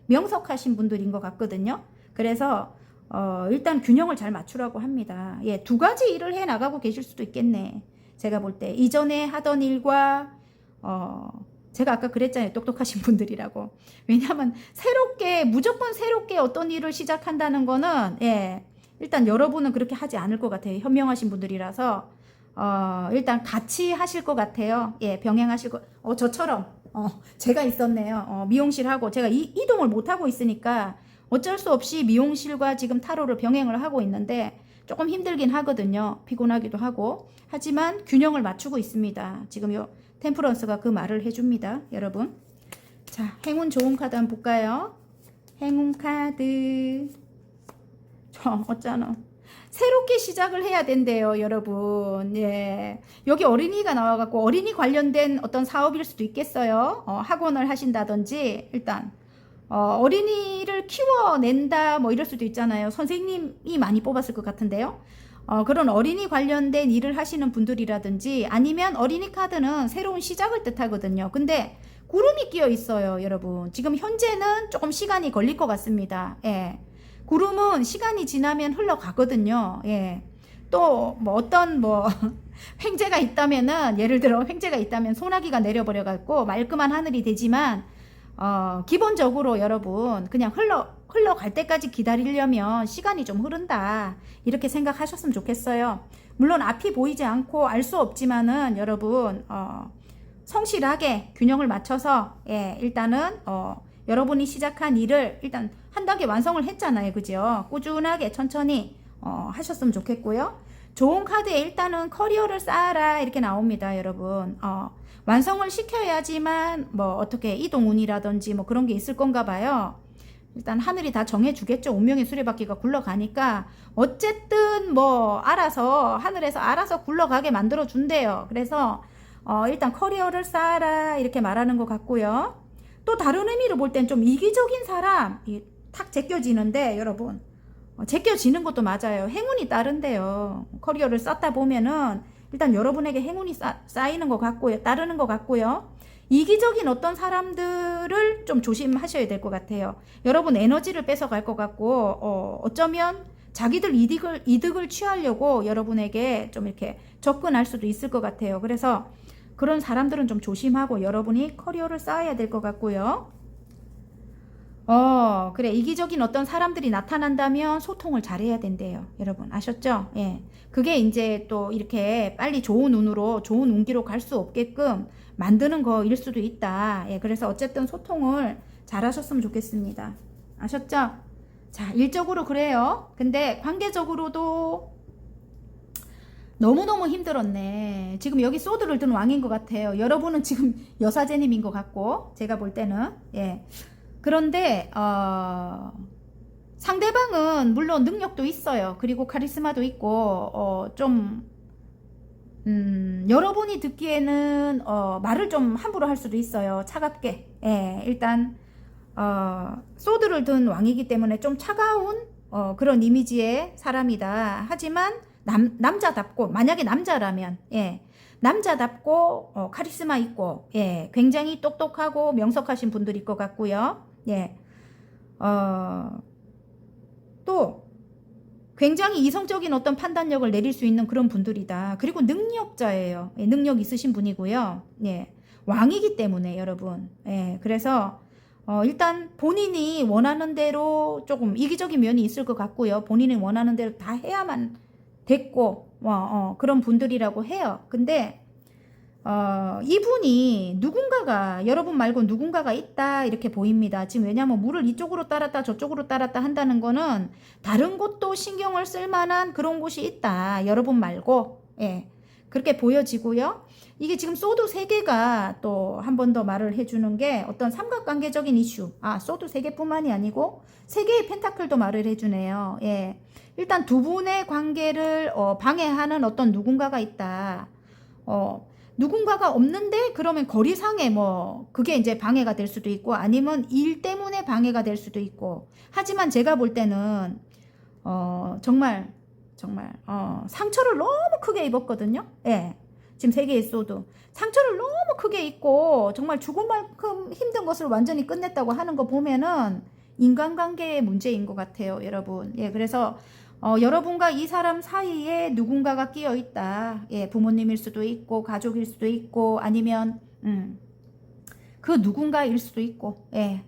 명석하신 분들인 것 같거든요. 그래서 일단 균형을 잘 맞추라고 합니다. 예, 두 가지 일을 해 나가고 계실 수도 있겠네. 제가 볼 때 이전에 하던 일과 제가 아까 그랬잖아요. 똑똑하신 분들이라고. 왜냐하면 무조건 새롭게 어떤 일을 시작한다는 거는 일단 여러분은 그렇게 하지 않을 것 같아요. 현명하신 분들이라서 일단 같이 하실 것 같아요. 예, 병행하실 저처럼 제가 있었네요. 미용실하고 제가 이동을 못하고 있으니까 어쩔 수 없이 미용실과 지금 타로를 병행을 하고 있는데 조금 힘들긴 하거든요. 피곤하기도 하고. 하지만 균형을 맞추고 있습니다. 지금 요 템프런스가 그 말을 해줍니다. 여러분. 자, 행운 좋은 카드 한번 볼까요? 행운 카드. 어쩌노. 새롭게 시작을 해야 된대요, 여러분. 예. 여기 어린이가 나와갖고 어린이 관련된 어떤 사업일 수도 있겠어요. 학원을 하신다든지, 일단, 어린이를 키워낸다, 뭐 이럴 수도 있잖아요. 선생님이 많이 뽑았을 것 같은데요. 그런 어린이 관련된 일을 하시는 분들이라든지, 아니면 어린이 카드는 새로운 시작을 뜻하거든요. 근데, 구름이 끼어 있어요, 여러분. 지금 현재는 조금 시간이 걸릴 것 같습니다. 예. 구름은 시간이 지나면 흘러가거든요. 예. 또 뭐 어떤 횡재가 있다면은 예를 들어 횡재가 있다면 소나기가 내려버려 갖고 말끔한 하늘이 되지만 기본적으로 여러분 그냥 흘러갈 때까지 기다리려면 시간이 좀 흐른다. 이렇게 생각하셨으면 좋겠어요. 물론 앞이 보이지 않고 알 수 없지만은 여러분 성실하게 균형을 맞춰서 일단은 여러분이 시작한 일을 일단 한 단계 완성을 했잖아요. 그죠? 꾸준하게 천천히 하셨으면 좋겠고요. 좋은 카드에 일단은 커리어를 쌓아라 이렇게 나옵니다. 여러분. 완성을 시켜야지만 뭐 어떻게 이동운이라든지 뭐 그런 게 있을 건가 봐요. 일단 하늘이 다 정해주겠죠. 운명의 수레바퀴가 굴러가니까 어쨌든 뭐 알아서 하늘에서 알아서 굴러가게 만들어 준대요. 그래서 일단 커리어를 쌓아라 이렇게 말하는 것 같고요. 또 다른 의미로 볼 땐 좀 이기적인 사람 탁 제껴지는데 여러분 제껴지는 것도 맞아요. 행운이 따른대요. 커리어를 쌓다 보면은 일단 여러분에게 행운이 쌓이는 것 같고요. 따르는 것 같고요. 이기적인 어떤 사람들을 좀 조심하셔야 될 것 같아요. 여러분 에너지를 뺏어갈 것 같고 어쩌면 자기들 이득을 취하려고 여러분에게 좀 이렇게 접근할 수도 있을 것 같아요. 그래서 그런 사람들은 좀 조심하고 여러분이 커리어를 쌓아야 될 것 같고요. 그래. 이기적인 어떤 사람들이 나타난다면 소통을 잘해야 된대요. 여러분, 아셨죠? 예. 그게 이제 또 이렇게 빨리 좋은 운으로, 좋은 운기로 갈 수 없게끔 만드는 거일 수도 있다. 예. 그래서 어쨌든 소통을 잘 하셨으면 좋겠습니다. 아셨죠? 자, 일적으로 그래요. 근데 관계적으로도 너무너무 힘들었네. 지금 여기 소드를 든 왕인 것 같아요. 여러분은 지금 여사제님인 것 같고, 제가 볼 때는. 예. 그런데 상대방은 물론 능력도 있어요. 그리고 카리스마도 있고 여러분이 듣기에는 말을 좀 함부로 할 수도 있어요. 차갑게. 예, 일단 소드를 든 왕이기 때문에 좀 차가운 그런 이미지의 사람이다. 하지만 남자답고, 만약에 남자라면 예, 남자답고 카리스마 있고, 예, 굉장히 똑똑하고 명석하신 분들일 것 같고요. 예, 또 굉장히 이성적인 어떤 판단력을 내릴 수 있는 그런 분들이다. 그리고 능력자예요. 예, 능력 있으신 분이고요. 예, 왕이기 때문에 여러분. 예, 그래서 일단 본인이 원하는 대로 조금 이기적인 면이 있을 것 같고요. 본인이 원하는 대로 다 해야만 됐고 그런 분들이라고 해요. 근데 이분이 누군가가, 여러분 말고 누군가가 있다 이렇게 보입니다. 지금 왜냐하면 물을 이쪽으로 따랐다 저쪽으로 따랐다 한다는 거는 다른 곳도 신경을 쓸 만한 그런 곳이 있다. 여러분 말고. 예, 그렇게 보여지고요. 이게 지금 소드 3개가 또 한 번 더 말을 해주는 게 어떤 삼각관계적인 이슈. 소드 3개뿐만이 아니고 3개의 펜타클도 말을 해주네요. 예, 일단 두 분의 관계를 방해하는 어떤 누군가가 있다. 누군가가 없는데 그러면 거리상에 그게 이제 방해가 될 수도 있고, 아니면 일 때문에 방해가 될 수도 있고. 하지만 제가 볼 때는 정말 상처를 너무 크게 입었거든요. 예, 지금 3개의 소드 상처를 너무 크게 입고 정말 죽을 만큼 힘든 것을 완전히 끝냈다고 하는 거 보면은 인간관계의 문제인 것 같아요, 여러분. 예, 그래서 여러분과 이 사람 사이에 누군가가 끼어 있다. 예, 부모님일 수도 있고, 가족일 수도 있고, 아니면, 그 누군가일 수도 있고, 예.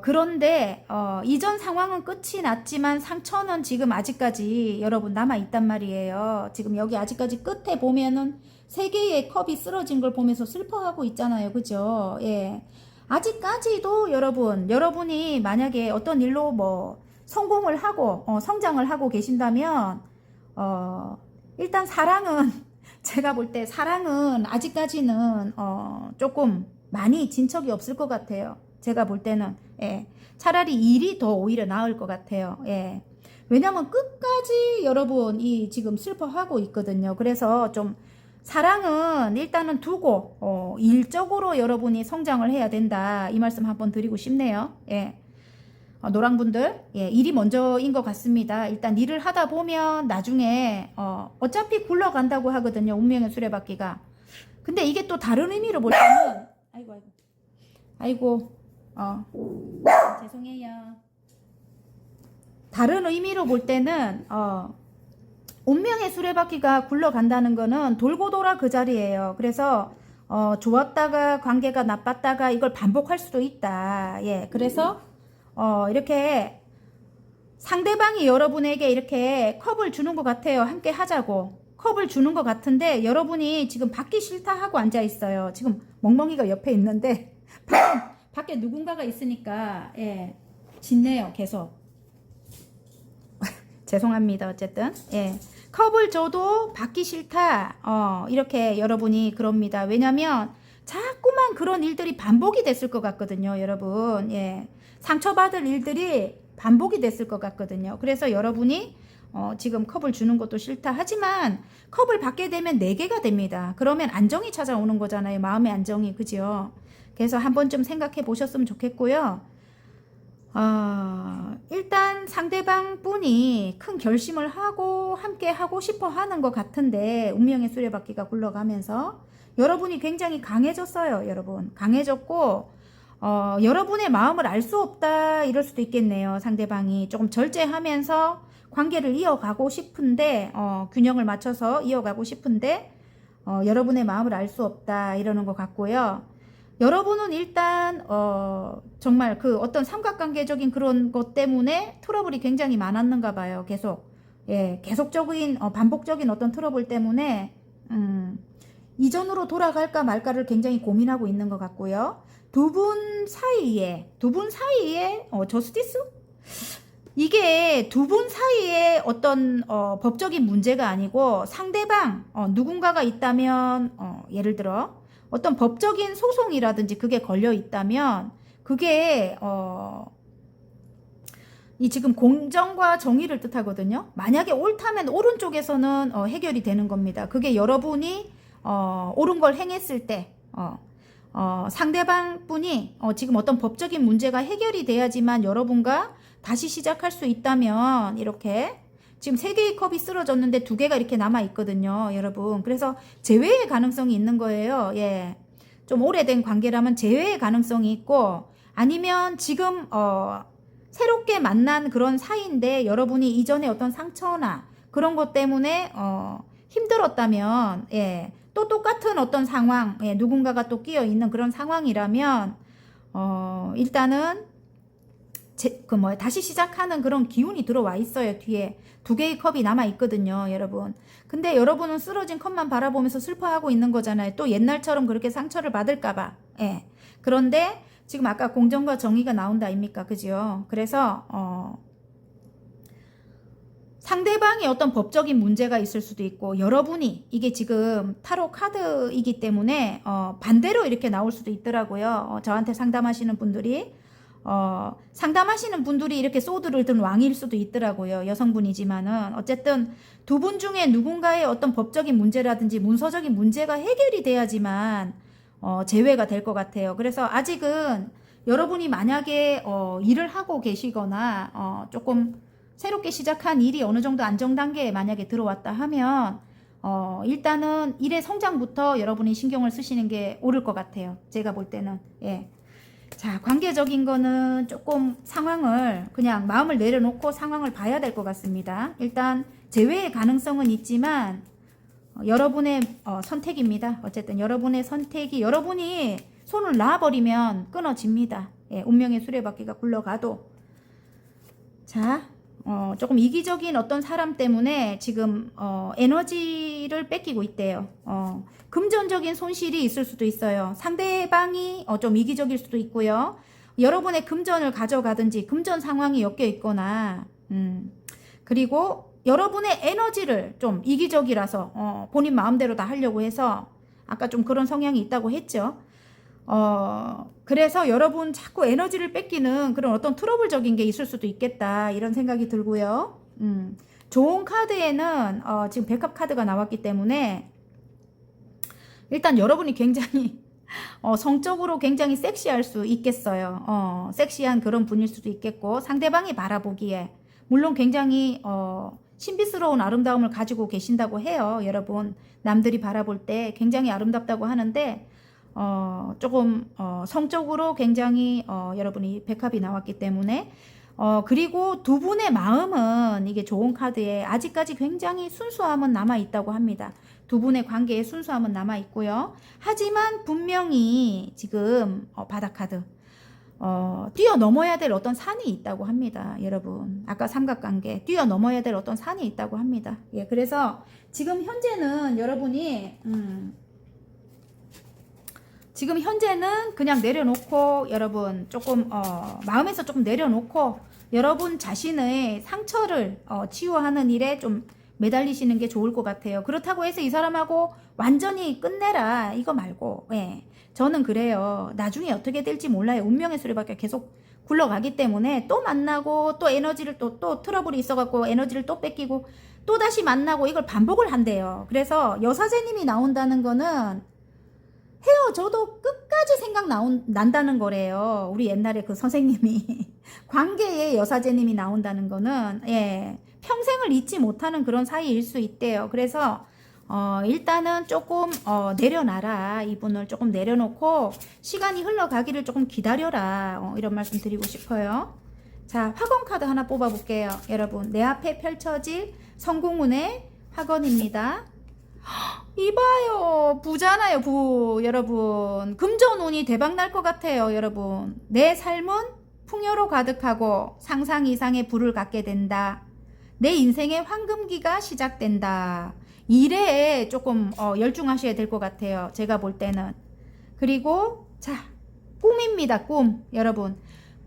그런데, 이전 상황은 끝이 났지만 상처는 지금 아직까지 여러분 남아있단 말이에요. 지금 여기 아직까지 끝에 보면은 3개의 컵이 쓰러진 걸 보면서 슬퍼하고 있잖아요. 그죠? 예. 아직까지도 여러분이 만약에 어떤 일로 성공을 하고 성장을 하고 계신다면 일단 사랑은 제가 볼 때 사랑은 아직까지는 조금 많이 진척이 없을 것 같아요. 제가 볼 때는. 예, 차라리 일이 더 오히려 나을 것 같아요. 예, 왜냐면 끝까지 여러분이 지금 슬퍼하고 있거든요. 그래서 좀 사랑은 일단은 두고 일적으로 여러분이 성장을 해야 된다, 이 말씀 한번 드리고 싶네요. 예. 노랑분들, 예, 일이 먼저인 것 같습니다. 일단 일을 하다 보면 나중에 어차피 굴러간다고 하거든요. 운명의 수레바퀴가. 근데 이게 또 다른 의미로 볼 때는 아이고 죄송해요. 다른 의미로 볼 때는 운명의 수레바퀴가 굴러간다는 거는 돌고 돌아 그 자리예요. 그래서 좋았다가 관계가 나빴다가 이걸 반복할 수도 있다. 예, 그래서 이렇게 상대방이 여러분에게 이렇게 컵을 주는 것 같아요. 함께 하자고 컵을 주는 것 같은데 여러분이 지금 받기 싫다 하고 앉아 있어요. 지금 멍멍이가 옆에 있는데 밖에 누군가가 있으니까 예, 짖네요. 계속. 죄송합니다. 어쨌든 예, 컵을 줘도 받기 싫다. 이렇게 여러분이 그럽니다. 왜냐면 자꾸만 그런 일들이 반복이 됐을 것 같거든요. 여러분. 예, 상처받을 일들이 반복이 됐을 것 같거든요. 그래서 여러분이 지금 컵을 주는 것도 싫다. 하지만 컵을 받게 되면 4개가 됩니다. 그러면 안정이 찾아오는 거잖아요. 마음의 안정이. 그죠? 그래서 한 번쯤 생각해 보셨으면 좋겠고요. 일단 상대방 분이 큰 결심을 하고 함께 하고 싶어 하는 것 같은데, 운명의 수레바퀴가 굴러가면서 여러분이 굉장히 강해졌어요. 여러분 강해졌고, 여러분의 마음을 알 수 없다 이럴 수도 있겠네요. 상대방이 조금 절제하면서 관계를 이어가고 싶은데, 균형을 맞춰서 이어가고 싶은데, 여러분의 마음을 알 수 없다 이러는 것 같고요. 여러분은 일단 정말 그 어떤 삼각관계적인 그런 것 때문에 트러블이 굉장히 많았는가 봐요. 계속 계속적인 반복적인 어떤 트러블 때문에 이전으로 돌아갈까 말까를 굉장히 고민하고 있는 것 같고요. 두 분 사이에 저스티스? 이게 두 분 사이에 어떤 법적인 문제가 아니고, 상대방 누군가가 있다면 예를 들어 어떤 법적인 소송이라든지 그게 걸려 있다면, 그게 이 지금 공정과 정의를 뜻하거든요. 만약에 옳다면 오른쪽에서는 해결이 되는 겁니다. 그게 여러분이 옳은 걸 행했을 때 상대방 분이 지금 어떤 법적인 문제가 해결이 돼야지만 여러분과 다시 시작할 수 있다면, 이렇게 지금 3개의 컵이 쓰러졌는데 2개가 이렇게 남아 있거든요, 여러분. 그래서 재회의 가능성이 있는 거예요. 예. 좀 오래된 관계라면 재회의 가능성이 있고, 아니면 지금 새롭게 만난 그런 사이인데 여러분이 이전에 어떤 상처나 그런 것 때문에 힘들었다면, 예. 또 똑같은 어떤 상황, 예. 누군가가 또 끼어 있는 그런 상황이라면 일단은 다시 시작하는 그런 기운이 들어와 있어요. 뒤에 2개의 컵이 남아 있거든요, 여러분. 근데 여러분은 쓰러진 컵만 바라보면서 슬퍼하고 있는 거잖아요. 또 옛날처럼 그렇게 상처를 받을까봐. 예. 그런데 지금 아까 공정과 정의가 나온다 아닙니까? 그죠? 그래서 상대방이 어떤 법적인 문제가 있을 수도 있고, 여러분이 이게 지금 타로 카드이기 때문에 반대로 이렇게 나올 수도 있더라고요. 저한테 상담하시는 분들이 이렇게 소드를 든 왕일 수도 있더라고요. 여성분이지만은 어쨌든 두 분 중에 누군가의 어떤 법적인 문제라든지 문서적인 문제가 해결이 돼야지만 재회가 될 것 같아요. 그래서 아직은 여러분이 만약에 일을 하고 계시거나 조금 새롭게 시작한 일이 어느 정도 안정 단계에 만약에 들어왔다 하면 일단은 일의 성장부터 여러분이 신경을 쓰시는 게 옳을 것 같아요. 제가 볼 때는. 예. 자, 관계적인 거는 조금 상황을 그냥 마음을 내려놓고 상황을 봐야 될 것 같습니다. 일단 재회의 가능성은 있지만 여러분의 선택입니다. 어쨌든 여러분의 선택이, 여러분이 손을 놔버리면 끊어집니다. 예, 운명의 수레바퀴가 굴러가도. 자, 조금 이기적인 어떤 사람 때문에 지금 에너지를 뺏기고 있대요. 금전적인 손실이 있을 수도 있어요. 상대방이 좀 이기적일 수도 있고요. 여러분의 금전을 가져가든지 금전 상황이 엮여 있거나, 그리고 여러분의 에너지를 좀 이기적이라서 본인 마음대로 다 하려고 해서, 아까 좀 그런 성향이 있다고 했죠. 그래서 여러분 자꾸 에너지를 뺏기는 그런 어떤 트러블적인 게 있을 수도 있겠다, 이런 생각이 들고요. 좋은 카드에는 지금 백합 카드가 나왔기 때문에 일단 여러분이 굉장히 성적으로 굉장히 섹시할 수 있겠어요. 섹시한 그런 분일 수도 있겠고, 상대방이 바라보기에 물론 굉장히 신비스러운 아름다움을 가지고 계신다고 해요. 여러분 남들이 바라볼 때 굉장히 아름답다고 하는데 조금 성적으로 굉장히 여러분이 백합이 나왔기 때문에 그리고 두 분의 마음은, 이게 좋은 카드에 아직까지 굉장히 순수함은 남아 있다고 합니다. 두 분의 관계에 순수함은 남아 있고요. 하지만 분명히 지금 바닥 카드 뛰어넘어야 될 어떤 산이 있다고 합니다. 여러분 아까 삼각관계 뛰어넘어야 될 어떤 산이 있다고 합니다. 예, 그래서 지금 현재는 여러분이 지금 현재는 그냥 내려놓고, 여러분 조금 마음에서 조금 내려놓고 여러분 자신의 상처를 치유하는 일에 좀 매달리시는 게 좋을 것 같아요. 그렇다고 해서 이 사람하고 완전히 끝내라 이거 말고, 예, 저는 그래요. 나중에 어떻게 될지 몰라요. 운명의 수레바퀴 계속 굴러가기 때문에 또 만나고 또 에너지를 또 트러블이 있어갖고 에너지를 또 뺏기고 또 다시 만나고, 이걸 반복을 한대요. 그래서 여사제님이 나온다는 거는 헤어져도 끝까지 난다는 거래요. 우리 옛날에 그 선생님이 관계에 여사제님이 나온다는 거는 예, 평생을 잊지 못하는 그런 사이일 수 있대요. 그래서 일단은 조금 내려놔라. 이분을 조금 내려놓고 시간이 흘러가기를 조금 기다려라. 이런 말씀 드리고 싶어요. 자, 화건 카드 하나 뽑아볼게요. 여러분, 내 앞에 펼쳐질 성공운의 화건입니다. 이봐요, 부잖아요, 부. 여러분, 금전운이 대박 날 것 같아요. 여러분, 내 삶은 풍요로 가득하고 상상 이상의 부를 갖게 된다. 내 인생의 황금기가 시작된다. 일에 조금 열중하셔야 될 것 같아요. 제가 볼 때는. 그리고 자, 꿈입니다. 꿈. 여러분,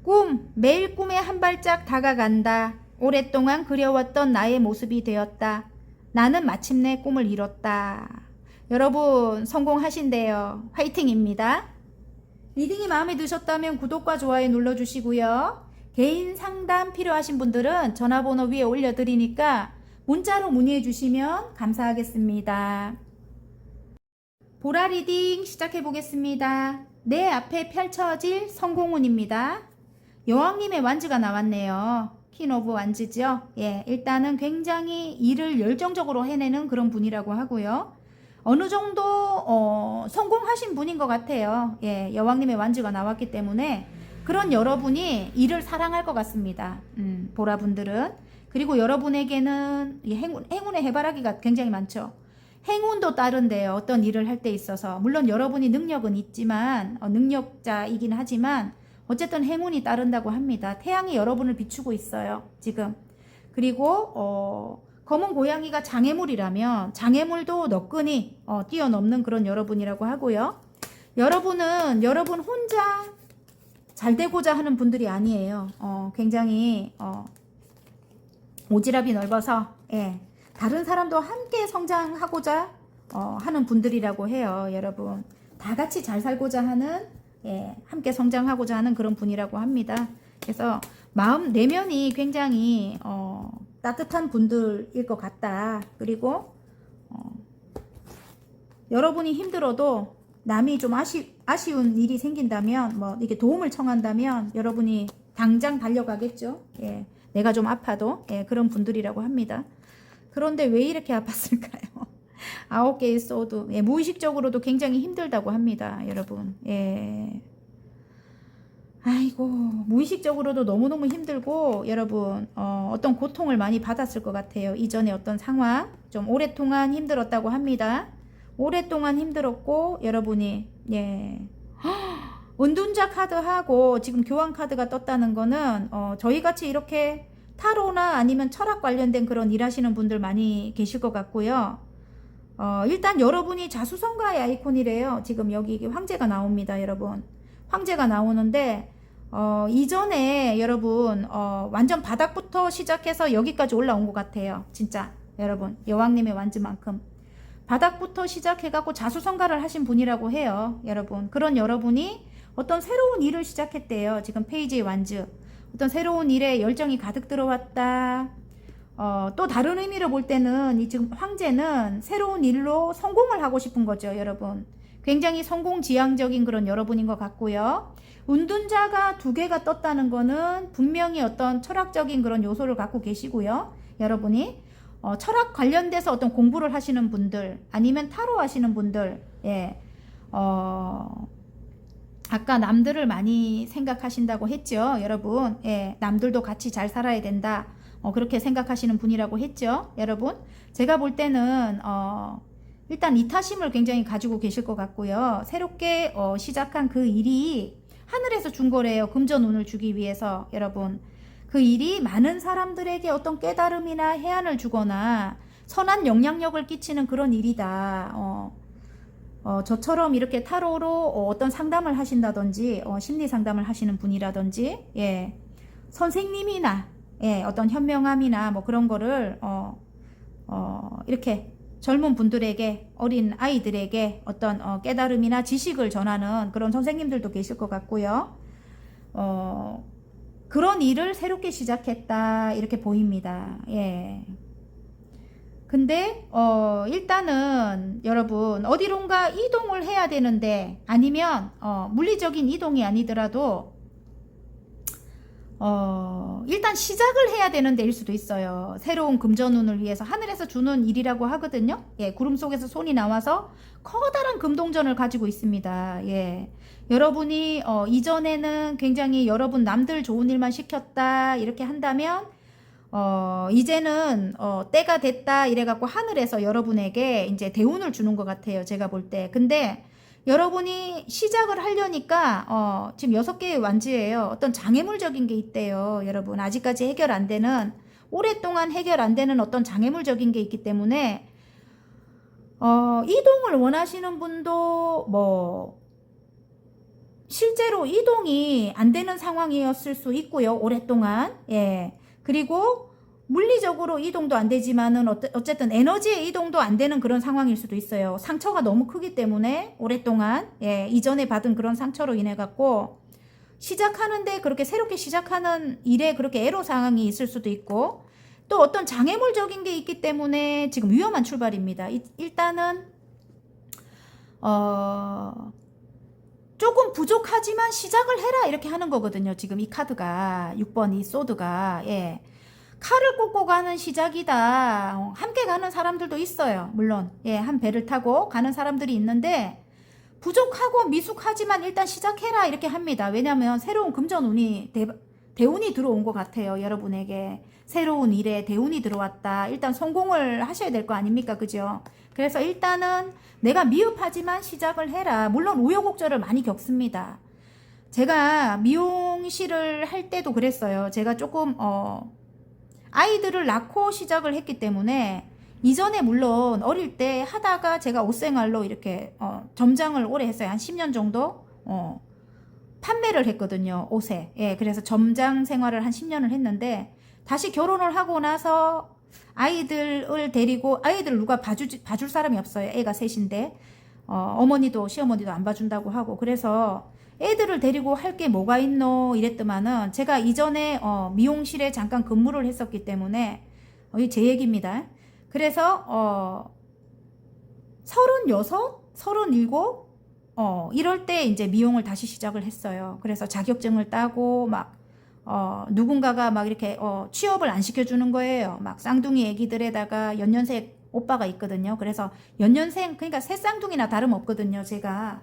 꿈. 매일 꿈에 한 발짝 다가간다. 오랫동안 그려왔던 나의 모습이 되었다. 나는 마침내 꿈을 이뤘다. 여러분, 성공하신대요. 화이팅입니다. 리딩이 마음에 드셨다면 구독과 좋아요 눌러주시고요. 개인 상담 필요하신 분들은 전화번호 위에 올려드리니까 문자로 문의해 주시면 감사하겠습니다. 보라 리딩 시작해 보겠습니다. 내 앞에 펼쳐질 성공운입니다. 여왕님의 완즈가 나왔네요. 퀸 오브 완즈죠. 예, 일단은 굉장히 일을 열정적으로 해내는 그런 분이라고 하고요. 어느 정도 성공하신 분인 것 같아요. 예, 여왕님의 완즈가 나왔기 때문에 그런 여러분이 일을 사랑할 것 같습니다. 보라분들은. 그리고 여러분에게는 행운의 해바라기가 굉장히 많죠. 행운도 따른데요. 어떤 일을 할 때 있어서. 물론 여러분이 능력은 있지만, 능력자이긴 하지만, 어쨌든 행운이 따른다고 합니다. 태양이 여러분을 비추고 있어요. 지금. 그리고, 검은 고양이가 장애물이라면, 장애물도 너끈히 뛰어넘는 그런 여러분이라고 하고요. 여러분은 여러분 혼자 잘 되고자 하는 분들이 아니에요. 굉장히, 오지랖이 넓어서, 예, 다른 사람도 함께 성장하고자 하는 분들이라고 해요. 여러분, 다 같이 잘 살고자 하는, 예, 함께 성장하고자 하는 그런 분이라고 합니다. 그래서 마음 내면이 굉장히 따뜻한 분들일 것 같다. 그리고 여러분이 힘들어도 남이 좀 아쉬운 일이 생긴다면, 뭐 이게 도움을 청한다면 여러분이 당장 달려가겠죠. 예, 내가 좀 아파도, 예, 그런 분들이라고 합니다. 그런데 왜 이렇게 아팠을까요? 9개의 소드. 예, 무의식적으로도 굉장히 힘들다고 합니다. 여러분. 예. 아이고, 무의식적으로도 너무너무 힘들고, 여러분, 어떤 고통을 많이 받았을 것 같아요. 이전에 어떤 상황. 좀 오랫동안 힘들었다고 합니다. 오랫동안 힘들었고, 여러분이, 예. 은둔자 카드하고 지금 교환 카드가 떴다는 거는, 저희같이 이렇게 타로나 아니면 철학 관련된 그런 일 하시는 분들 많이 계실 것 같고요. 일단 여러분이 자수성가의 아이콘이래요. 지금 여기 황제가 나옵니다, 여러분. 황제가 나오는데, 이전에 여러분, 완전 바닥부터 시작해서 여기까지 올라온 것 같아요. 진짜, 여러분. 여왕님의 완즈만큼. 바닥부터 시작해갖고 자수성가를 하신 분이라고 해요, 여러분. 그런 여러분이 어떤 새로운 일을 시작했대요. 지금 페이지의 완즈. 어떤 새로운 일에 열정이 가득 들어왔다. 또 다른 의미로 볼 때는 이 지금 황제는 새로운 일로 성공을 하고 싶은 거죠, 여러분. 굉장히 성공지향적인 그런 여러분인 것 같고요. 은둔자가 2개가 떴다는 거는 분명히 어떤 철학적인 그런 요소를 갖고 계시고요. 여러분이 철학 관련돼서 어떤 공부를 하시는 분들, 아니면 타로 하시는 분들, 예, 아까 남들을 많이 생각하신다고 했죠, 여러분. 예, 남들도 같이 잘 살아야 된다. 그렇게 생각하시는 분이라고 했죠, 여러분. 제가 볼 때는 일단 이타심을 굉장히 가지고 계실 것 같고요. 새롭게 시작한 그 일이 하늘에서 준 거래요. 금전운을 주기 위해서, 여러분. 그 일이 많은 사람들에게 어떤 깨달음이나 해안을 주거나 선한 영향력을 끼치는 그런 일이다. 저처럼 이렇게 타로로 어떤 상담을 하신다든지, 심리 상담을 하시는 분이라든지, 예, 선생님이나, 예, 어떤 현명함이나 뭐 그런 거를, 이렇게 젊은 분들에게, 어린 아이들에게 어떤 깨달음이나 지식을 전하는 그런 선생님들도 계실 것 같고요. 그런 일을 새롭게 시작했다, 이렇게 보입니다. 예. 근데 일단은 여러분 어디론가 이동을 해야 되는데, 아니면 물리적인 이동이 아니더라도 일단 시작을 해야 되는 데일 수도 있어요. 새로운 금전운을 위해서 하늘에서 주는 일이라고 하거든요. 예, 구름 속에서 손이 나와서 커다란 금동전을 가지고 있습니다. 예, 여러분이 이전에는 굉장히 여러분 남들 좋은 일만 시켰다 이렇게 한다면 이제는 때가 됐다 이래갖고 하늘에서 여러분에게 이제 대운을 주는 것 같아요, 제가 볼 때. 근데 여러분이 시작을 하려니까 지금 6개의 완지예요. 어떤 장애물적인 게 있대요, 여러분. 아직까지 해결 안 되는, 오랫동안 해결 안 되는 어떤 장애물적인 게 있기 때문에 이동을 원하시는 분도 뭐 실제로 이동이 안 되는 상황이었을 수 있고요, 오랫동안. 예. 그리고 물리적으로 이동도 안 되지만은 어쨌든 에너지의 이동도 안 되는 그런 상황일 수도 있어요. 상처가 너무 크기 때문에 오랫동안, 예, 이전에 받은 그런 상처로 인해 갖고 시작하는데, 그렇게 새롭게 시작하는 일에 그렇게 애로 상황이 있을 수도 있고, 또 어떤 장애물적인 게 있기 때문에 지금 위험한 출발입니다. 일단은 조금 부족하지만 시작을 해라 이렇게 하는 거거든요. 지금 이 카드가 6번 이 소드가, 예, 칼을 꽂고 가는 시작이다. 함께 가는 사람들도 있어요, 물론. 예, 한 배를 타고 가는 사람들이 있는데 부족하고 미숙하지만 일단 시작해라 이렇게 합니다. 왜냐하면 새로운 금전운이 대운이 들어온 것 같아요, 여러분에게. 새로운 일에 대운이 들어왔다. 일단 성공을 하셔야 될 거 아닙니까, 그죠? 그래서 일단은 내가 미흡하지만 시작을 해라. 물론 우여곡절을 많이 겪습니다. 제가 미용실을 할 때도 그랬어요. 제가 조금 아이들을 낳고 시작을 했기 때문에, 이전에 물론 어릴 때 하다가 제가 옷생활로 이렇게 점장을 오래 했어요. 한 10년 정도 판매를 했거든요, 옷에. 예, 그래서 점장 생활을 한 10년을 했는데, 다시 결혼을 하고 나서 아이들을 데리고, 아이들을 누가 봐줄 사람이 없어요. 애가 셋인데 어머니도 시어머니도 안 봐준다고 하고, 그래서 애들을 데리고 할 게 뭐가 있노 이랬더만은, 제가 이전에 미용실에 잠깐 근무를 했었기 때문에, 이게 제 얘기입니다. 그래서 36, 37 이럴 때 이제 미용을 다시 시작을 했어요. 그래서 자격증을 따고 막 누군가가 막 이렇게 취업을 안 시켜주는 거예요. 막 쌍둥이 애기들에다가 연년생 오빠가 있거든요. 그래서 연년생, 그러니까 새 쌍둥이나 다름없거든요, 제가.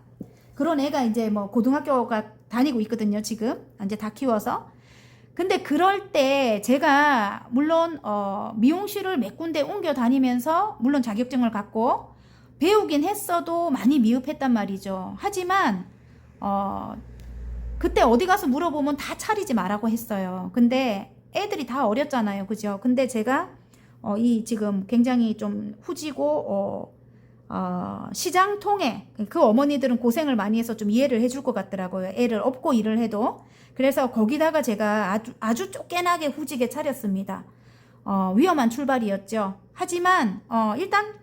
그런 애가 이제 뭐 고등학교가 다니고 있거든요, 지금. 이제 다 키워서. 근데 그럴 때 제가 물론 미용실을 몇 군데 옮겨 다니면서 물론 자격증을 갖고 배우긴 했어도 많이 미흡했단 말이죠. 하지만 그때 어디 가서 물어보면 다 차리지 말라고 했어요. 근데 애들이 다 어렸잖아요, 그죠? 근데 제가 이 지금 굉장히 좀 후지고 시장통에, 그 어머니들은 고생을 많이 해서 좀 이해를 해줄 것 같더라고요. 애를 업고 일을 해도. 그래서 거기다가 제가 아주 쫓겨나게 후지게 차렸습니다. 위험한 출발이었죠. 하지만 일단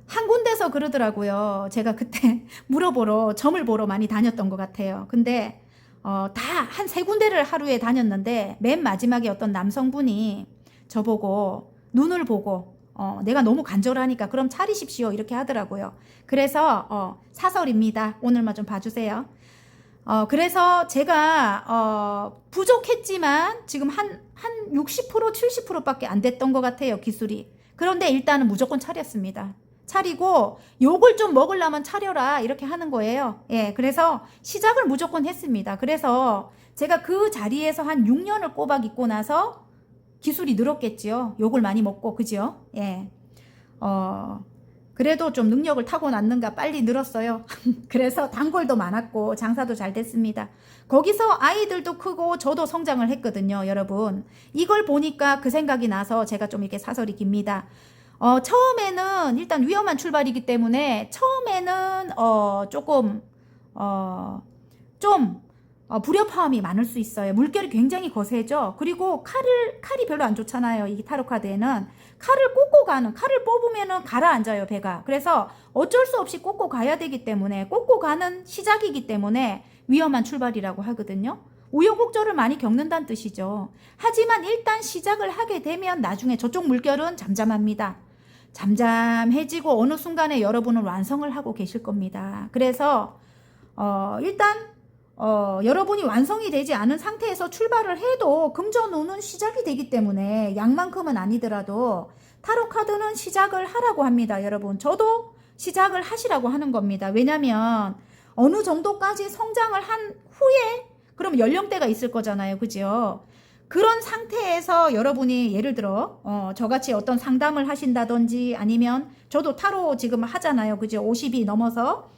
한 군데서 그러더라고요. 제가 그때 물어보러, 점을 보러 많이 다녔던 것 같아요. 근데 다 한 3군데를 하루에 다녔는데, 맨 마지막에 어떤 남성분이 저보고 눈을 보고 내가 너무 간절하니까 그럼 차리십시오 이렇게 하더라고요. 그래서 사설입니다. 오늘만 좀 봐주세요. 그래서 제가 부족했지만 지금 한 60% 70%밖에 안 됐던 것 같아요, 기술이. 그런데 일단은 무조건 차렸습니다. 차리고 욕을 좀 먹으려면 차려라 이렇게 하는 거예요. 예, 그래서 시작을 무조건 했습니다. 그래서 제가 그 자리에서 한 6년을 꼬박 있고 나서 기술이 늘었겠지요. 욕을 많이 먹고, 그죠? 예. 그래도 좀 능력을 타고났는가 빨리 늘었어요. 그래서 단골도 많았고 장사도 잘 됐습니다. 거기서 아이들도 크고 저도 성장을 했거든요, 여러분. 이걸 보니까 그 생각이 나서 제가 좀 이렇게 사설이 깁니다. 처음에는 일단 위험한 출발이기 때문에 처음에는 조금 좀 불협화음이 많을 수 있어요. 물결이 굉장히 거세죠. 그리고 칼이 별로 안 좋잖아요. 이 타로 카드에는 칼을 꽂고 가는, 칼을 뽑으면은 가라앉아요, 배가. 그래서 어쩔 수 없이 꽂고 가야 되기 때문에, 꽂고 가는 시작이기 때문에 위험한 출발이라고 하거든요. 우여곡절을 많이 겪는다는 뜻이죠. 하지만 일단 시작을 하게 되면 나중에 저쪽 물결은 잠잠합니다. 잠잠해지고 어느 순간에 여러분은 완성을 하고 계실 겁니다. 그래서 일단 여러분이 완성이 되지 않은 상태에서 출발을 해도 금전운은 시작이 되기 때문에 양만큼은 아니더라도 타로 카드는 시작을 하라고 합니다. 여러분, 저도 시작을 하시라고 하는 겁니다. 왜냐면 어느 정도까지 성장을 한 후에 그럼 연령대가 있을 거잖아요. 그죠? 그런 상태에서 여러분이 예를 들어 저같이 어떤 상담을 하신다든지 아니면 저도 타로 지금 하잖아요. 그죠? 50이 넘어서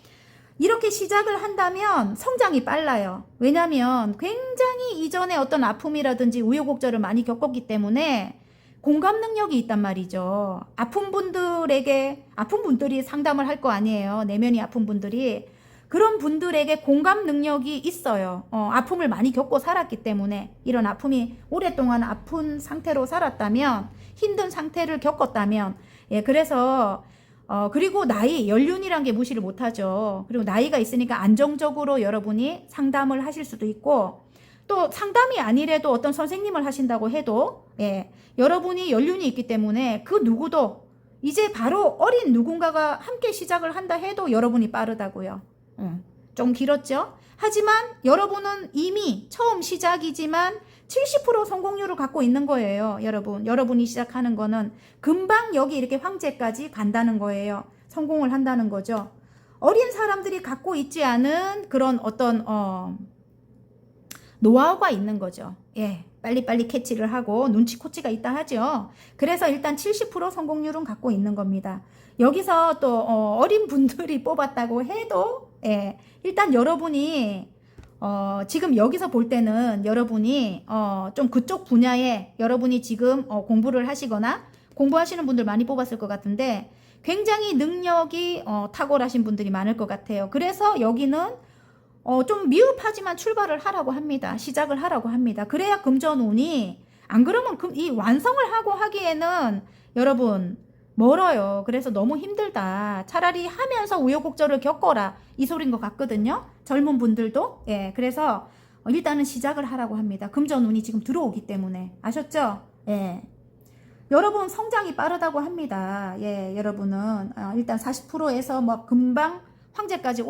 이렇게 시작을 한다면 성장이 빨라요. 왜냐면 굉장히 이전에 어떤 아픔이라든지 우여곡절을 많이 겪었기 때문에 공감 능력이 있단 말이죠. 아픈 분들이 상담을 할 거 아니에요. 내면이 아픈 분들이. 그런 분들에게 공감 능력이 있어요. 아픔을 많이 겪고 살았기 때문에 이런 아픔이 오랫동안 아픈 상태로 살았다면 힘든 상태를 겪었다면 그래서 그리고 나이, 연륜이란 게 무시를 못하죠. 그리고 나이가 있으니까 안정적으로 여러분이 상담을 하실 수도 있고 또 상담이 아니래도 어떤 선생님을 하신다고 해도 여러분이 연륜이 있기 때문에 그 누구도 이제 바로 어린 누군가가 함께 시작을 한다 해도 여러분이 빠르다고요. 좀 길었죠? 하지만 여러분은 이미 처음 시작이지만 70% 성공률을 갖고 있는 거예요. 여러분이 시작하는 거는 금방 여기 이렇게 황제까지 간다는 거예요. 성공을 한다는 거죠. 어린 사람들이 갖고 있지 않은 그런 어떤 노하우가 있는 거죠. 빨리빨리 캐치를 하고 눈치코치가 있다 하죠. 그래서 일단 70% 성공률은 갖고 있는 겁니다. 여기서 또 어린 분들이 뽑았다고 해도 일단 여러분이 지금 여기서 볼 때는 여러분이 좀 그쪽 분야에 여러분이 지금 공부를 하시거나 공부하시는 분들 많이 뽑았을 것 같은데 굉장히 능력이 탁월하신 분들이 많을 것 같아요. 그래서 여기는 좀 미흡하지만 출발을 하라고 합니다. 시작을 하라고 합니다. 그래야 금전운이 안 그러면 이 완성을 하고 하기에는 여러분 멀어요. 그래서 너무 힘들다. 차라리 하면서 우여곡절을 겪어라. 이 소린 것 같거든요. 젊은 분들도. 그래서 일단은 시작을 하라고 합니다. 금전운이 지금 들어오기 때문에. 아셨죠? 여러분 성장이 빠르다고 합니다. 여러분은 일단 40%에서 뭐 금방 황제까지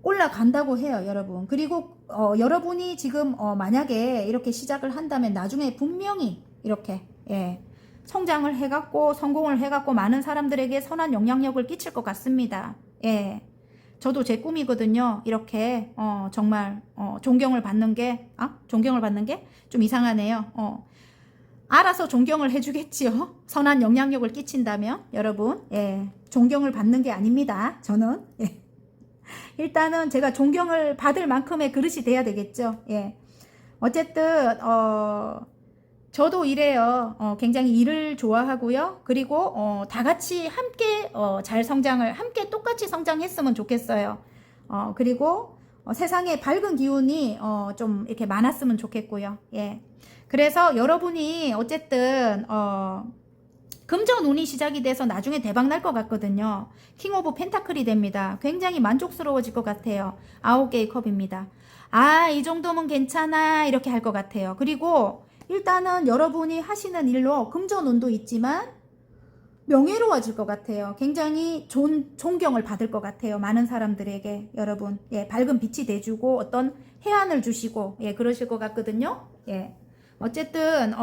올라간다고 해요. 여러분. 그리고 여러분이 지금 만약에 이렇게 시작을 한다면 나중에 분명히 이렇게 성장을 해갖고 성공을 해갖고 많은 사람들에게 선한 영향력을 끼칠 것 같습니다. 저도 제 꿈이거든요. 이렇게 정말 존경을 받는 게 좀 이상하네요. 알아서 존경을 해주겠지요. 선한 영향력을 끼친다면 여러분 존경을 받는 게 아닙니다. 저는 일단은 제가 존경을 받을 만큼의 그릇이 돼야 되겠죠. 어쨌든 저도 이래요. 굉장히 일을 좋아하고요. 그리고 다 같이 함께 잘 성장을 함께 똑같이 성장했으면 좋겠어요. 그리고 세상에 밝은 기운이 좀 이렇게 많았으면 좋겠고요. 그래서 여러분이 어쨌든 금전운이 시작이 돼서 나중에 대박 날 것 같거든요. 킹 오브 펜타클이 됩니다. 굉장히 만족스러워질 것 같아요. 9개의 컵입니다. 이 정도면 괜찮아 이렇게 할 것 같아요. 그리고 일단은 여러분이 하시는 일로 금전운도 있지만 명예로워질 것 같아요. 굉장히 존경을 받을 것 같아요. 많은 사람들에게 여러분 밝은 빛이 돼주고 어떤 해안을 주시고 그러실 것 같거든요. 어쨌든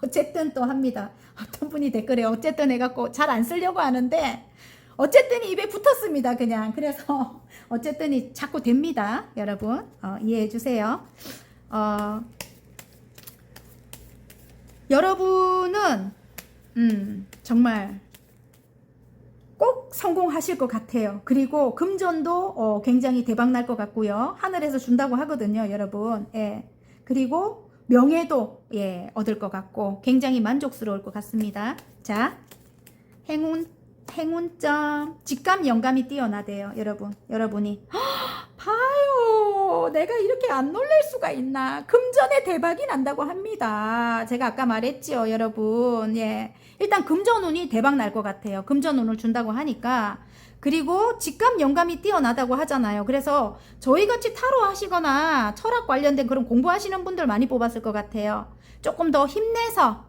어쨌든 또 합니다. 어떤 분이 댓글에 어쨌든 해갖고 잘 안 쓰려고 하는데 어쨌든 입에 붙었습니다. 그냥 그래서 어쨌든이 자꾸 됩니다. 여러분 이해해 주세요. 여러분은 정말 꼭 성공하실 것 같아요. 그리고 금전도 굉장히 대박 날 것 같고요. 하늘에서 준다고 하거든요. 여러분 그리고 명예도 얻을 것 같고 굉장히 만족스러울 것 같습니다. 자, 행운점 직감 영감이 뛰어나대요. 여러분이 봐요. 아이고, 내가 이렇게 안 놀랄 수가 있나. 금전에 대박이 난다고 합니다. 제가 아까 말했죠, 여러분. 예. 일단 금전운이 대박 날 것 같아요. 금전운을 준다고 하니까. 그리고 직감 영감이 뛰어나다고 하잖아요. 그래서 저희같이 타로 하시거나 철학 관련된 그런 공부하시는 분들 많이 뽑았을 것 같아요. 조금 더 힘내서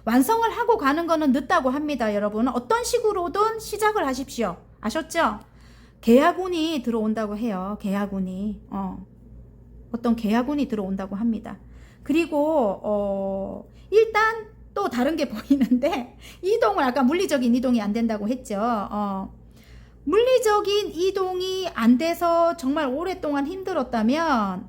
완성을 하고 가는 거는 늦다고 합니다. 여러분, 어떤 식으로든 시작을 하십시오. 아셨죠? 계약운이 들어온다고 해요. 계약운이 어떤 계약운이 들어온다고 합니다. 그리고 일단 또 다른 게 보이는데, 이동을 아까 물리적인 이동이 안 된다고 했죠. 물리적인 이동이 안 돼서 정말 오랫동안 힘들었다면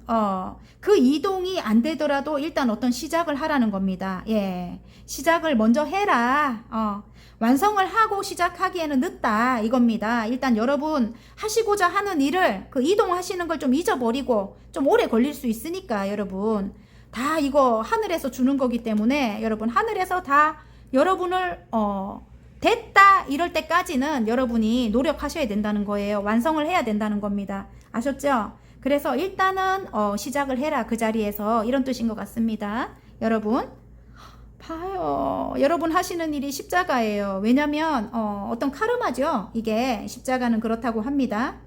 그 이동이 안 되더라도 일단 어떤 시작을 하라는 겁니다. 예, 시작을 먼저 해라. 완성을 하고 시작하기에는 늦다 이겁니다. 일단 여러분 하시고자 하는 일을 그 이동하시는 걸 좀 잊어버리고, 좀 오래 걸릴 수 있으니까 여러분 다 이거 하늘에서 주는 거기 때문에 여러분 하늘에서 다 여러분을 됐다 이럴 때까지는 여러분이 노력하셔야 된다는 거예요. 완성을 해야 된다는 겁니다. 아셨죠? 그래서 일단은 시작을 해라, 그 자리에서, 이런 뜻인 것 같습니다. 여러분 봐요. 여러분 하시는 일이 십자가예요. 왜냐면 어떤 카르마죠. 이게 십자가는 그렇다고 합니다.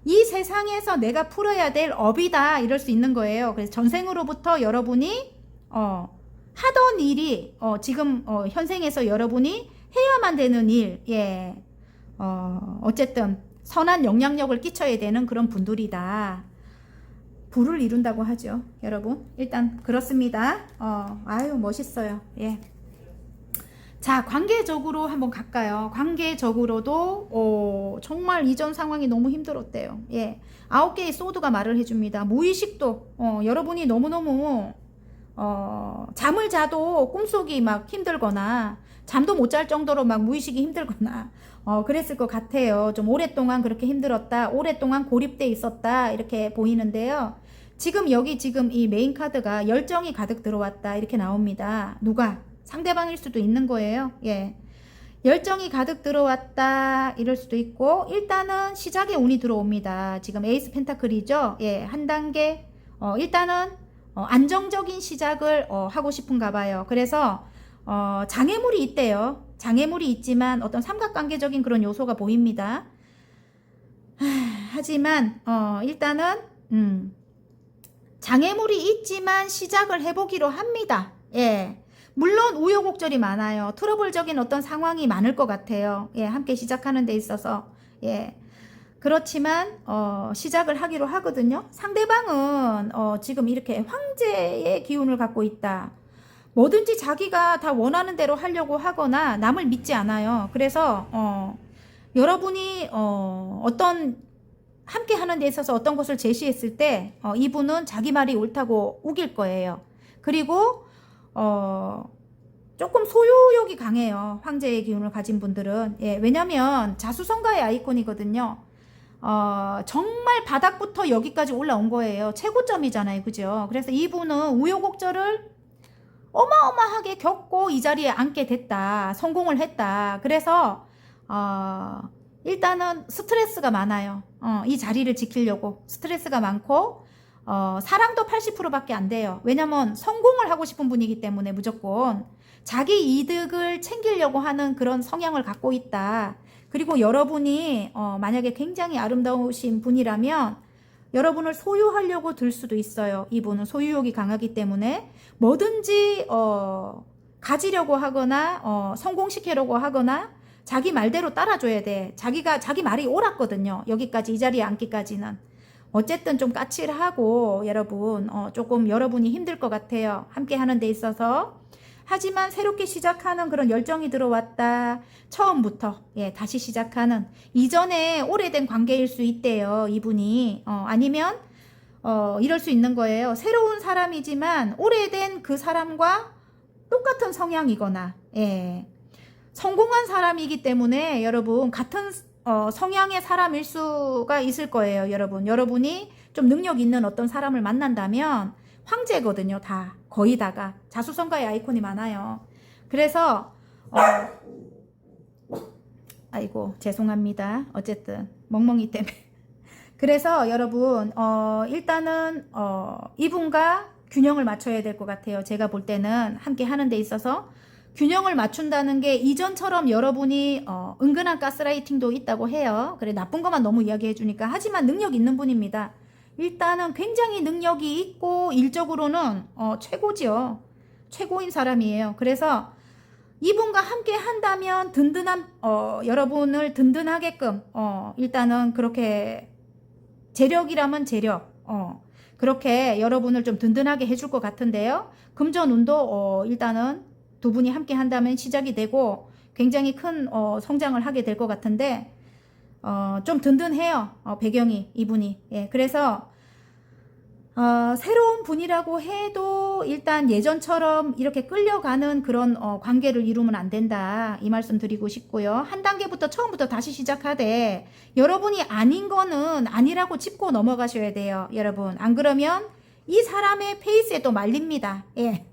이 세상에서 내가 풀어야 될 업이다 이럴 수 있는 거예요. 그래서 전생으로부터 여러분이 하던 일이 지금 현생에서 여러분이 해야만 되는 일, 예, 어쨌든 선한 영향력을 끼쳐야 되는 그런 분들이다. 부를 이룬다고 하죠. 여러분 일단 그렇습니다. 아유 멋있어요. 예. 자, 관계적으로 한번 갈까요? 관계적으로도 정말 이전 상황이 너무 힘들었대요. 예, 9개의 소드가 말을 해줍니다. 무의식도 여러분이 너무너무 잠을 자도 꿈속이 막 힘들거나 잠도 못 잘 정도로 막 무의식이 힘들거나 그랬을 것 같아요. 좀 오랫동안 그렇게 힘들었다, 오랫동안 고립돼 있었다 이렇게 보이는데요. 지금 여기 지금 이 메인 카드가 열정이 가득 들어왔다 이렇게 나옵니다. 누가? 상대방일 수도 있는 거예요. 예, 열정이 가득 들어왔다 이럴 수도 있고, 일단은 시작에 운이 들어옵니다. 지금 에이스 펜타클이죠. 예, 한 단계 일단은 안정적인 시작을 하고 싶은가 봐요. 그래서 장애물이 있대요. 장애물이 있지만 어떤 삼각관계적인 그런 요소가 보입니다. 하지만 일단은 장애물이 있지만 시작을 해보기로 합니다. 예, 물론 우여곡절이 많아요. 트러블적인 어떤 상황이 많을 것 같아요. 예, 함께 시작하는 데 있어서. 예, 그렇지만 시작을 하기로 하거든요. 상대방은 지금 이렇게 황제의 기운을 갖고 있다. 뭐든지 자기가 다 원하는 대로 하려고 하거나 남을 믿지 않아요. 그래서 여러분이 어떤 함께 하는 데 있어서 어떤 것을 제시했을 때 이분은 자기 말이 옳다고 우길 거예요. 그리고 조금 소유욕이 강해요. 황제의 기운을 가진 분들은. 예, 왜냐면 자수성가의 아이콘이거든요. 정말 바닥부터 여기까지 올라온 거예요. 최고점이잖아요. 그죠? 그래서 이분은 우여곡절을 어마어마하게 겪고 이 자리에 앉게 됐다. 성공을 했다. 그래서 일단은 스트레스가 많아요. 이 자리를 지키려고 스트레스가 많고 사랑도 80%밖에 안 돼요. 왜냐면 성공을 하고 싶은 분이기 때문에 무조건 자기 이득을 챙기려고 하는 그런 성향을 갖고 있다. 그리고 여러분이 만약에 굉장히 아름다우신 분이라면 여러분을 소유하려고 들 수도 있어요. 이분은 소유욕이 강하기 때문에 뭐든지 가지려고 하거나 성공시키려고 하거나 자기 말대로 따라줘야 돼. 자기 말이 옳았거든요. 여기까지 이 자리에 앉기까지는. 어쨌든 좀 까칠하고 여러분 조금 여러분이 힘들 것 같아요. 함께 하는 데 있어서. 하지만 새롭게 시작하는 그런 열정이 들어왔다. 처음부터 예, 다시 시작하는 이전에 오래된 관계일 수 있대요. 이분이 아니면 이럴 수 있는 거예요. 새로운 사람이지만 오래된 그 사람과 똑같은 성향이거나 예, 성공한 사람이기 때문에 여러분 같은 성향의 사람일 수가 있을 거예요. 여러분이 좀 능력 있는 어떤 사람을 만난다면 황제거든요. 다 거의 다가 자수성가의 아이콘이 많아요. 그래서 아이고 죄송합니다. 어쨌든 멍멍이 때문에 그래서 여러분 일단은 이분과 균형을 맞춰야 될 것 같아요. 제가 볼 때는 함께 하는 데 있어서 균형을 맞춘다는 게 이전처럼 여러분이 은근한 가스라이팅도 있다고 해요. 그래 나쁜 것만 너무 이야기해 주니까. 하지만 능력 있는 분입니다. 일단은 굉장히 능력이 있고 일적으로는 최고지요. 최고인 사람이에요. 그래서 이분과 함께 한다면 든든한 여러분을 든든하게끔 일단은 그렇게 재력이라면 재력 그렇게 여러분을 좀 든든하게 해줄 것 같은데요. 금전운도 일단은 두 분이 함께 한다면 시작이 되고 굉장히 큰 성장을 하게 될 것 같은데 좀 든든해요. 배경이 이분이. 예, 그래서 새로운 분이라고 해도 일단 예전처럼 이렇게 끌려가는 그런 관계를 이루면 안 된다. 이 말씀 드리고 싶고요. 한 단계부터 처음부터 다시 시작하되 여러분이 아닌 거는 아니라고 짚고 넘어가셔야 돼요. 여러분. 안 그러면 이 사람의 페이스에 또 말립니다. 예.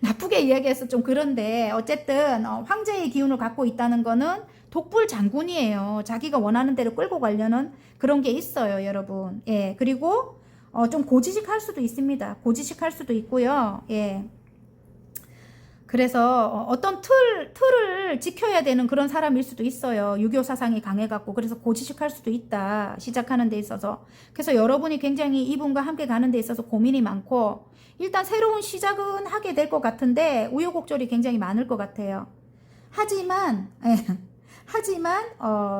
나쁘게 이야기해서 좀 그런데 어쨌든 황제의 기운을 갖고 있다는 거는 독불 장군이에요. 자기가 원하는 대로 끌고 가려는 그런 게 있어요. 여러분. 예. 그리고 좀 고지식할 수도 있습니다. 고지식할 수도 있고요. 예. 그래서 어떤 틀을 지켜야 되는 그런 사람일 수도 있어요. 유교 사상이 강해갖고. 그래서 고지식할 수도 있다. 시작하는 데 있어서. 그래서 여러분이 굉장히 이분과 함께 가는 데 있어서 고민이 많고 일단 새로운 시작은 하게 될 것 같은데 우여곡절이 굉장히 많을 것 같아요. 하지만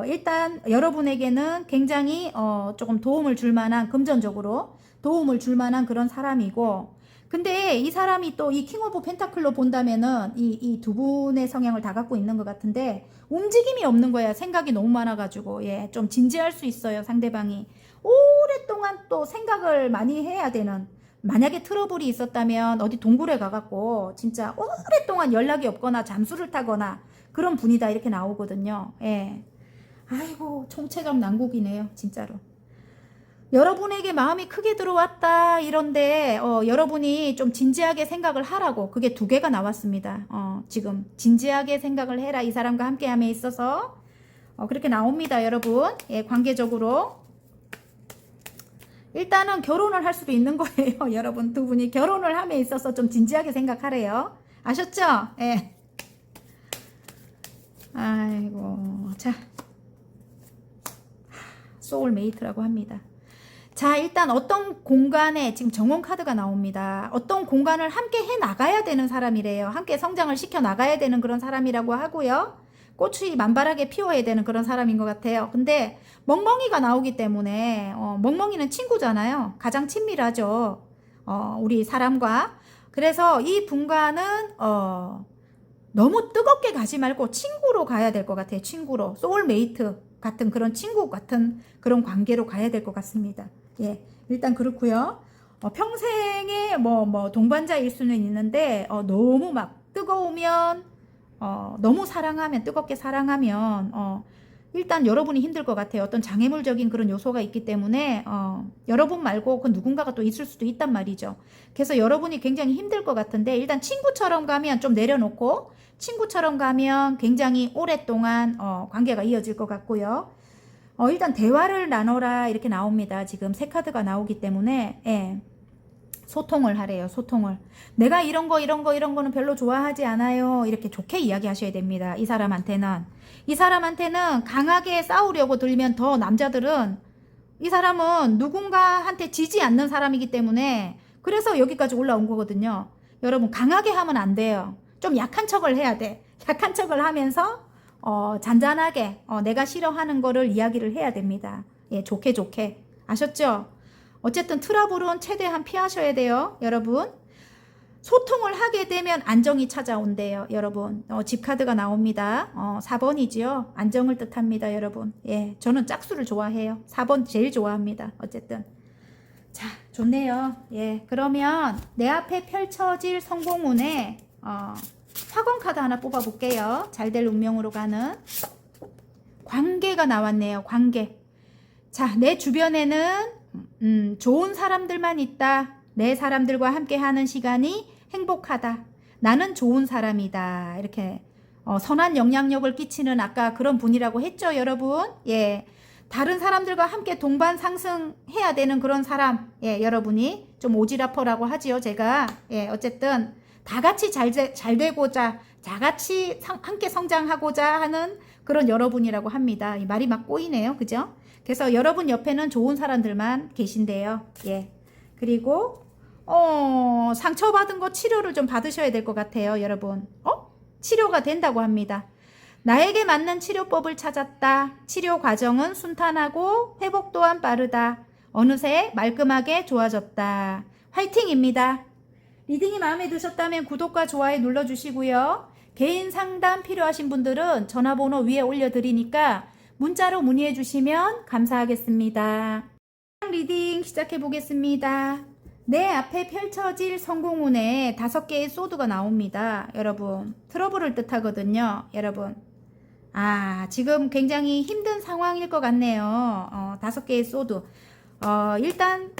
일단 여러분에게는 굉장히 조금 도움을 줄 만한 금전적으로 도움을 줄 만한 그런 사람이고 근데 이 사람이 또 이 킹 오브 펜타클로 본다면은 이 두 분의 성향을 다 갖고 있는 것 같은데 움직임이 없는 거야. 생각이 너무 많아가지고 예, 좀 진지할 수 있어요. 상대방이 오랫동안 또 생각을 많이 해야 되는 만약에 트러블이 있었다면 어디 동굴에 가갖고 진짜 오랫동안 연락이 없거나 잠수를 타거나 그런 분이다 이렇게 나오거든요. 예. 아이고 총체적 난국이네요. 진짜로. 여러분에게 마음이 크게 들어왔다 이런데 여러분이 좀 진지하게 생각을 하라고 그게 두 개가 나왔습니다. 지금 진지하게 생각을 해라 이 사람과 함께함에 있어서 그렇게 나옵니다. 여러분. 예, 관계적으로 일단은 결혼을 할 수도 있는 거예요. 여러분 두 분이 결혼을 함에 있어서 좀 진지하게 생각하래요. 아셨죠? 예. 아이고 자 소울메이트라고 합니다. 자 일단 어떤 공간에 지금 정원 카드가 나옵니다. 어떤 공간을 함께 해 나가야 되는 사람이래요. 함께 성장을 시켜 나가야 되는 그런 사람이라고 하고요. 꽃이 만발하게 피워야 되는 그런 사람인 것 같아요. 근데 멍멍이가 나오기 때문에 멍멍이는 친구잖아요. 가장 친밀하죠. 우리 사람과. 그래서 이 분과는 너무 뜨겁게 가지 말고 친구로 가야 될 것 같아요. 친구로. 소울메이트 같은 그런 친구 같은 그런 관계로 가야 될 것 같습니다. 예, 일단 그렇고요. 평생의 동반자일 수는 있는데 너무 막 뜨거우면 너무 사랑하면 뜨겁게 사랑하면 일단 여러분이 힘들 것 같아요. 어떤 장애물적인 그런 요소가 있기 때문에 여러분 말고 그 누군가가 또 있을 수도 있단 말이죠. 그래서 여러분이 굉장히 힘들 것 같은데 일단 친구처럼 가면 좀 내려놓고 친구처럼 가면 굉장히 오랫동안 관계가 이어질 것 같고요. 일단 대화를 나눠라 이렇게 나옵니다. 지금 세 카드가 나오기 때문에 예. 소통을 하래요. 소통을. 내가 이런 거는 별로 좋아하지 않아요. 이렇게 좋게 이야기하셔야 됩니다. 이 사람한테는 강하게 싸우려고 들면 더 남자들은 이 사람은 누군가한테 지지 않는 사람이기 때문에 그래서 여기까지 올라온 거거든요. 여러분 강하게 하면 안 돼요. 좀 약한 척을 해야 돼. 약한 척을 하면서 잔잔하게 내가 싫어하는 거를 이야기를 해야 됩니다. 예, 좋게. 아셨죠? 어쨌든 트러블은 최대한 피하셔야 돼요. 여러분. 소통을 하게 되면 안정이 찾아온대요. 여러분. 집카드가 나옵니다. 4번이지요. 안정을 뜻합니다. 여러분. 예, 저는 짝수를 좋아해요. 4번 제일 좋아합니다. 어쨌든. 자, 좋네요. 예, 그러면 내 앞에 펼쳐질 성공운에 화권 카드 하나 뽑아볼게요. 잘 될 운명으로 가는 관계가 나왔네요. 관계. 자, 내 주변에는 좋은 사람들만 있다. 내 사람들과 함께하는 시간이 행복하다. 나는 좋은 사람이다. 이렇게 선한 영향력을 끼치는 아까 그런 분이라고 했죠, 여러분. 예, 다른 사람들과 함께 동반 상승해야 되는 그런 사람, 예, 여러분이 좀 오지라퍼라고 하지요, 제가. 예, 어쨌든 다 같이 잘 되고자, 다 같이 함께 성장하고자 하는 그런 여러분이라고 합니다. 이 말이 막 꼬이네요, 그죠? 그래서 여러분 옆에는 좋은 사람들만 계신데요. 예. 그리고 상처받은 거 치료를 좀 받으셔야 될 것 같아요, 여러분. 치료가 된다고 합니다. 나에게 맞는 치료법을 찾았다. 치료 과정은 순탄하고 회복 또한 빠르다. 어느새 말끔하게 좋아졌다. 화이팅입니다. 리딩이 마음에 드셨다면 구독과 좋아요 눌러주시고요. 개인 상담 필요하신 분들은 전화번호 위에 올려드리니까 문자로 문의해 주시면 감사하겠습니다. 리딩 시작해 보겠습니다. 내 앞에 펼쳐질 성공운에 5개의 소드가 나옵니다. 여러분, 트러블을 뜻하거든요. 여러분, 지금 굉장히 힘든 상황일 것 같네요. 5개의 소드. 일단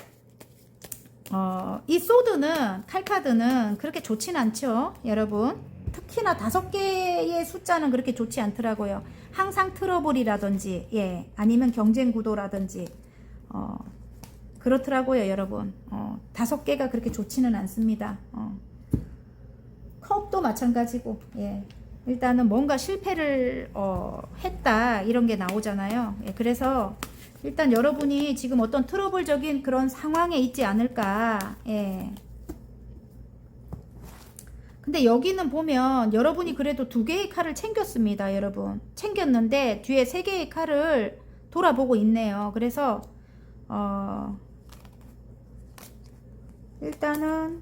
이 소드는, 칼카드는 그렇게 좋진 않죠, 여러분. 특히나 5개의 숫자는 그렇게 좋지 않더라고요. 항상 트러블이라든지, 예, 아니면 경쟁 구도라든지, 그렇더라고요, 여러분. 5개가 그렇게 좋지는 않습니다. 컵도 마찬가지고, 예. 일단은 뭔가 실패를 했다, 이런 게 나오잖아요. 예, 그래서 일단 여러분이 지금 어떤 트러블적인 그런 상황에 있지 않을까. 예. 근데 여기는 보면 여러분이 그래도 2개의 칼을 챙겼습니다, 여러분. 챙겼는데 뒤에 3개의 칼을 돌아보고 있네요. 그래서 일단은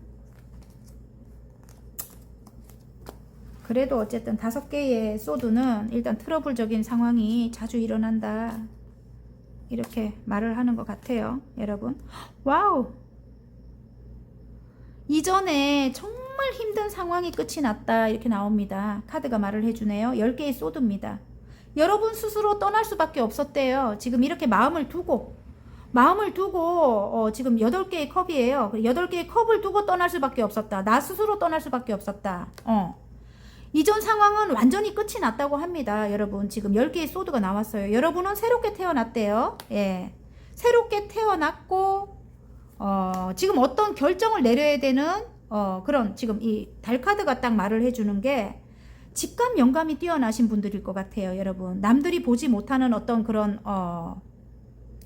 그래도 어쨌든 5개의 소드는 일단 트러블적인 상황이 자주 일어난다, 이렇게 말을 하는 것 같아요, 여러분. 와우! 이전에 정말 힘든 상황이 끝이 났다, 이렇게 나옵니다. 카드가 말을 해주네요. 10개의 소드입니다. 여러분 스스로 떠날 수밖에 없었대요. 지금 이렇게 마음을 두고 지금 8개의 컵이에요. 8개의 컵을 두고 떠날 수밖에 없었다. 나 스스로 떠날 수밖에 없었다. 이전 상황은 완전히 끝이 났다고 합니다. 여러분, 지금 10개의 소드가 나왔어요. 여러분은 새롭게 태어났대요. 예. 새롭게 태어났고 지금 어떤 결정을 내려야 되는 그런, 지금 이 달카드가 딱 말을 해주는 게 직감 영감이 뛰어나신 분들일 것 같아요, 여러분. 남들이 보지 못하는 어떤 그런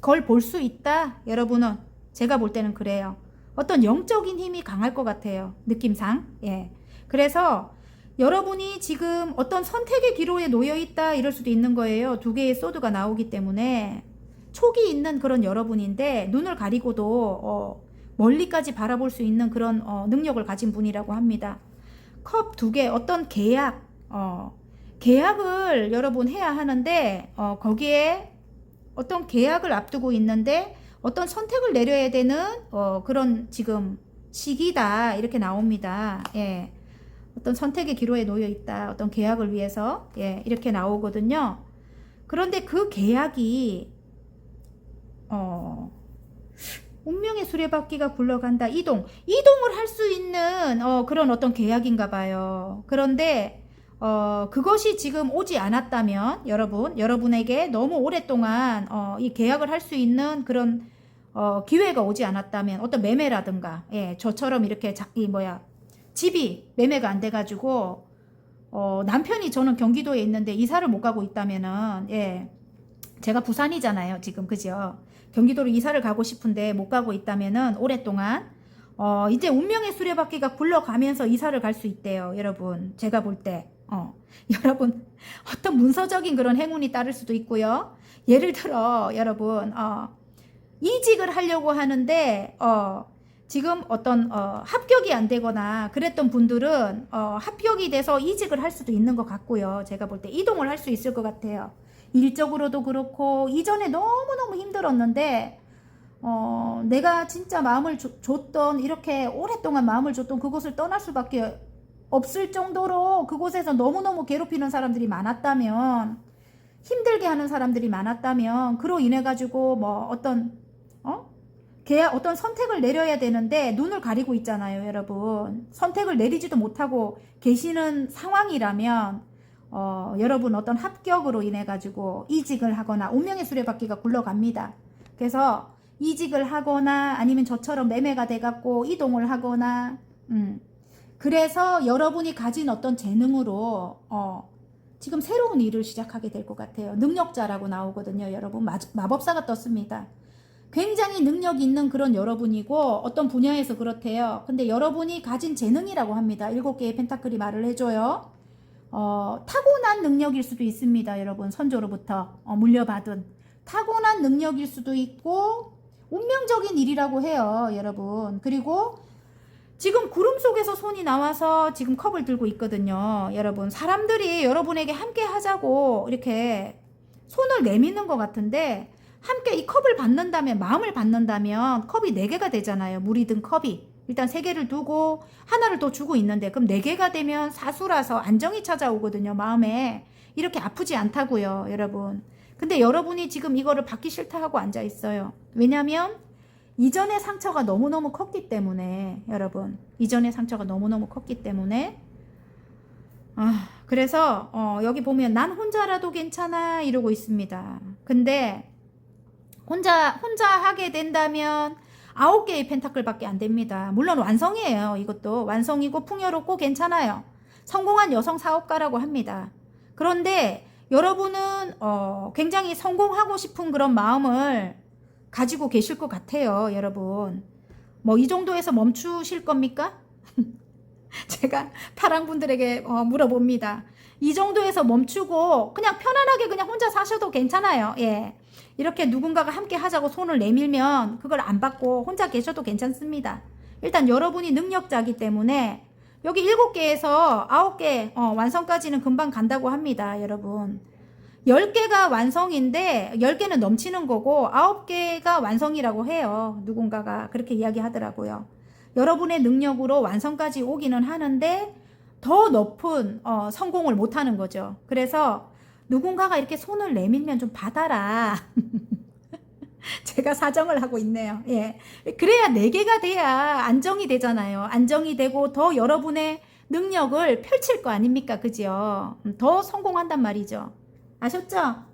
걸 볼 수 있다, 여러분은. 제가 볼 때는 그래요. 어떤 영적인 힘이 강할 것 같아요, 느낌상. 예. 그래서 여러분이 지금 어떤 선택의 기로에 놓여 있다, 이럴 수도 있는 거예요. 2개의 소드가 나오기 때문에 촉이 있는 그런 여러분인데 눈을 가리고도 멀리까지 바라볼 수 있는 그런 능력을 가진 분이라고 합니다. 컵 2개, 어떤 계약을 여러분 해야 하는데 거기에 어떤 계약을 앞두고 있는데 어떤 선택을 내려야 되는 그런 지금 시기다, 이렇게 나옵니다. 예. 어떤 선택의 기로에 놓여 있다, 어떤 계약을 위해서, 예, 이렇게 나오거든요. 그런데 그 계약이 운명의 수레바퀴가 굴러간다. 이동을 할 수 있는 그런 어떤 계약인가 봐요. 그런데 그것이 지금 오지 않았다면 여러분에게 너무 오랫동안 이 계약을 할 수 있는 그런 기회가 오지 않았다면, 어떤 매매라든가, 예, 저처럼 이렇게 집이 매매가 안 돼가지고 남편이, 저는 경기도에 있는데 이사를 못 가고 있다면은, 예, 제가 부산이잖아요, 지금, 그죠? 경기도로 이사를 가고 싶은데 못 가고 있다면은 오랫동안 이제 운명의 수레바퀴가 굴러가면서 이사를 갈 수 있대요, 여러분. 제가 볼 때 여러분, 어떤 문서적인 그런 행운이 따를 수도 있고요. 예를 들어 여러분 이직을 하려고 하는데 지금 어떤 합격이 안 되거나 그랬던 분들은 합격이 돼서 이직을 할 수도 있는 것 같고요. 제가 볼 때 이동을 할 수 있을 것 같아요. 일적으로도 그렇고, 이전에 너무너무 힘들었는데 내가 진짜 마음을 줬던, 이렇게 오랫동안 마음을 줬던 그곳을 떠날 수밖에 없을 정도로 그곳에서 너무너무 괴롭히는 사람들이 많았다면, 힘들게 하는 사람들이 많았다면, 그로 인해 가지고 뭐 어떤 어떤 선택을 내려야 되는데 눈을 가리고 있잖아요, 여러분. 선택을 내리지도 못하고 계시는 상황이라면 여러분 어떤 합격으로 인해 가지고 이직을 하거나 운명의 수레바퀴가 굴러갑니다. 그래서 이직을 하거나 아니면 저처럼 매매가 돼 갖고 이동을 하거나 그래서 여러분이 가진 어떤 재능으로 지금 새로운 일을 시작하게 될 것 같아요. 능력자라고 나오거든요. 여러분 마법사가 떴습니다. 굉장히 능력 있는 그런 여러분이고 어떤 분야에서 그렇대요. 근데 여러분이 가진 재능이라고 합니다. 7개의 펜타클이 말을 해줘요. 타고난 능력일 수도 있습니다. 여러분 선조로부터 물려받은 타고난 능력일 수도 있고 운명적인 일이라고 해요. 여러분 그리고 지금 구름 속에서 손이 나와서 지금 컵을 들고 있거든요. 여러분 사람들이 여러분에게 함께 하자고 이렇게 손을 내미는 것 같은데 함께 이 컵을 받는다면 마음을 받는다면 컵이 4개가 되잖아요. 물이 든 컵이 일단 3개를 두고 하나를 더 주고 있는데 그럼 4개가 되면 사수라서 안정이 찾아오거든요. 마음에 이렇게 아프지 않다고요. 여러분 근데 여러분이 지금 이거를 받기 싫다 하고 앉아 있어요. 왜냐면 이전의 상처가 너무너무 컸기 때문에 여러분 이전의 상처가 너무너무 컸기 때문에 그래서 여기 보면 난 혼자라도 괜찮아 이러고 있습니다. 근데 혼자 하게 된다면 9개의 펜타클밖에 안 됩니다. 물론 완성이에요. 이것도 완성이고 풍요롭고 괜찮아요. 성공한 여성 사업가라고 합니다. 그런데 여러분은 굉장히 성공하고 싶은 그런 마음을 가지고 계실 것 같아요. 여러분 뭐 이 정도에서 멈추실 겁니까? 제가 파랑분들에게 물어봅니다. 이 정도에서 멈추고 그냥 편안하게 그냥 혼자 사셔도 괜찮아요. 예. 이렇게 누군가가 함께 하자고 손을 내밀면 그걸 안 받고 혼자 계셔도 괜찮습니다. 일단 여러분이 능력자이기 때문에 여기 7개에서 9개 완성까지는 금방 간다고 합니다. 여러분 10개가 완성인데 10개는 넘치는 거고 9개가 완성이라고 해요. 누군가가 그렇게 이야기하더라고요. 여러분의 능력으로 완성까지 오기는 하는데 더 높은 성공을 못하는 거죠. 그래서 누군가가 이렇게 손을 내밀면 좀 받아라. 제가 사정을 하고 있네요. 예. 그래야 4개가 돼야 안정이 되잖아요. 안정이 되고 더 여러분의 능력을 펼칠 거 아닙니까? 그죠? 더 성공한단 말이죠. 아셨죠?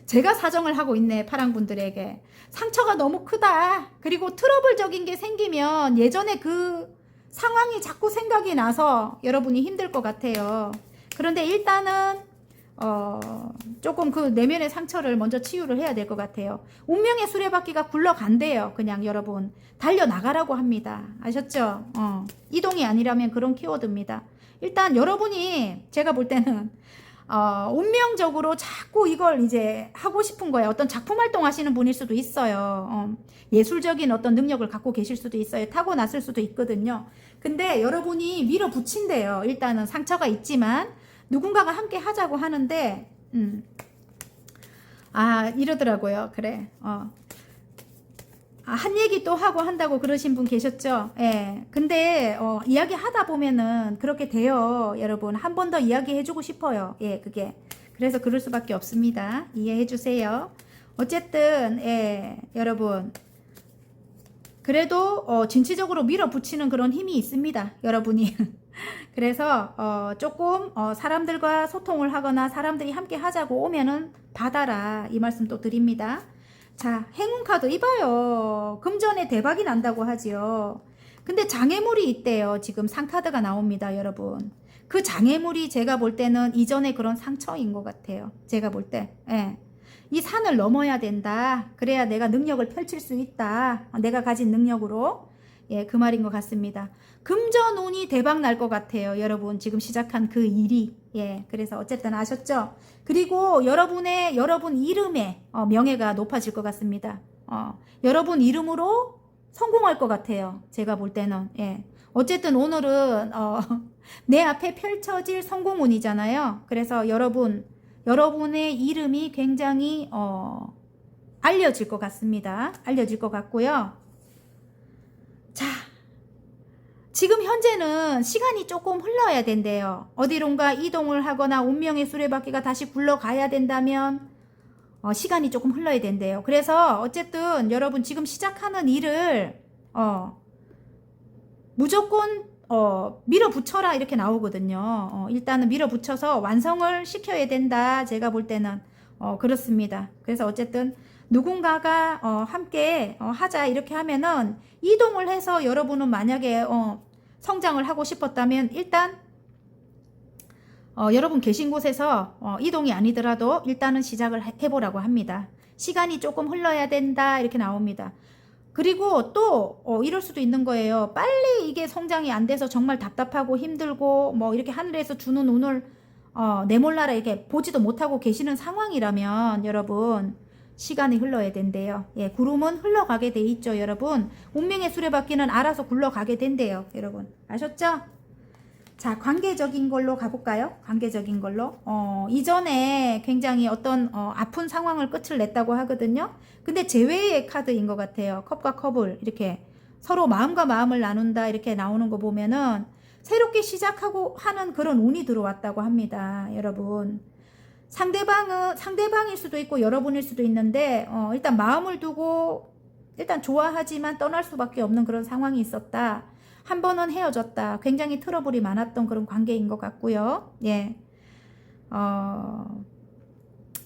제가 사정을 하고 있네. 파랑분들에게. 상처가 너무 크다. 그리고 트러블적인 게 생기면 예전에 그 상황이 자꾸 생각이 나서 여러분이 힘들 것 같아요. 그런데 일단은 조금 그 내면의 상처를 먼저 치유를 해야 될 것 같아요. 운명의 수레바퀴가 굴러간대요. 그냥 여러분 달려나가라고 합니다. 아셨죠? 이동이 아니라면 그런 키워드입니다. 일단 여러분이 제가 볼 때는 운명적으로 자꾸 이걸 이제 하고 싶은 거예요. 어떤 작품 활동 하시는 분일 수도 있어요. 예술적인 어떤 능력을 갖고 계실 수도 있어요. 타고났을 수도 있거든요. 근데 여러분이 밀어붙인대요. 일단은 상처가 있지만 누군가가 함께 하자고 하는데 이러더라고요. 그래. 한 얘기 또 하고 한다고 그러신 분 계셨죠? 예. 근데 이야기 하다 보면은 그렇게 돼요. 여러분 한 번 더 이야기 해주고 싶어요. 예, 그게 그래서 그럴 수밖에 없습니다. 이해해 주세요. 어쨌든 예, 여러분 그래도 진취적으로 밀어붙이는 그런 힘이 있습니다. 여러분이 그래서 조금 사람들과 소통을 하거나 사람들이 함께 하자고 오면은 받아라 이 말씀 또 드립니다. 자, 행운카드 이봐요. 금전에 대박이 난다고 하지요. 근데 장애물이 있대요. 지금 상카드가 나옵니다. 여러분 그 장애물이 제가 볼 때는 이전에 그런 상처인 것 같아요. 제가 볼 때 예. 이 산을 넘어야 된다. 그래야 내가 능력을 펼칠 수 있다. 내가 가진 능력으로 예, 그 말인 것 같습니다. 금전운이 대박 날 것 같아요. 여러분 지금 시작한 그 일이 예, 그래서 어쨌든 아셨죠? 그리고 여러분 이름에 명예가 높아질 것 같습니다. 여러분 이름으로 성공할 것 같아요. 제가 볼 때는 예. 어쨌든 오늘은 내 앞에 펼쳐질 성공운이잖아요. 그래서 여러분의 이름이 굉장히 알려질 것 같습니다. 알려질 것 같고요. 자, 지금 현재는 시간이 조금 흘러야 된대요. 어디론가 이동을 하거나 운명의 수레바퀴가 다시 굴러가야 된다면 시간이 조금 흘러야 된대요. 그래서 어쨌든 여러분 지금 시작하는 일을 무조건 밀어붙여라 이렇게 나오거든요. 일단은 밀어붙여서 완성을 시켜야 된다. 제가 볼 때는 그렇습니다. 그래서 어쨌든 누군가가 함께 하자 이렇게 하면은 이동을 해서 여러분은 만약에 성장을 하고 싶었다면 일단 여러분 계신 곳에서 이동이 아니더라도 일단은 시작을 해보라고 합니다. 시간이 조금 흘러야 된다 이렇게 나옵니다. 그리고 또 이럴 수도 있는 거예요. 빨리 이게 성장이 안 돼서 정말 답답하고 힘들고 뭐 이렇게 하늘에서 주는 운을 내몰라라 이렇게 보지도 못하고 계시는 상황이라면 여러분 시간이 흘러야 된대요. 예, 구름은 흘러가게 돼 있죠, 여러분. 운명의 수레바퀴는 알아서 굴러가게 된대요, 여러분. 아셨죠? 자, 관계적인 걸로 가볼까요? 관계적인 걸로. 이전에 굉장히 어떤 아픈 상황을 끝을 냈다고 하거든요. 근데 재회의 카드인 것 같아요. 컵과 컵을 이렇게 서로 마음과 마음을 나눈다 이렇게 나오는 거 보면은 새롭게 시작하고 하는 그런 운이 들어왔다고 합니다, 여러분. 상대방일 수도 있고 여러분일 수도 있는데 일단 마음을 두고 일단 좋아하지만 떠날 수밖에 없는 그런 상황이 있었다. 한 번은 헤어졌다. 굉장히 트러블이 많았던 그런 관계인 것 같고요. 예.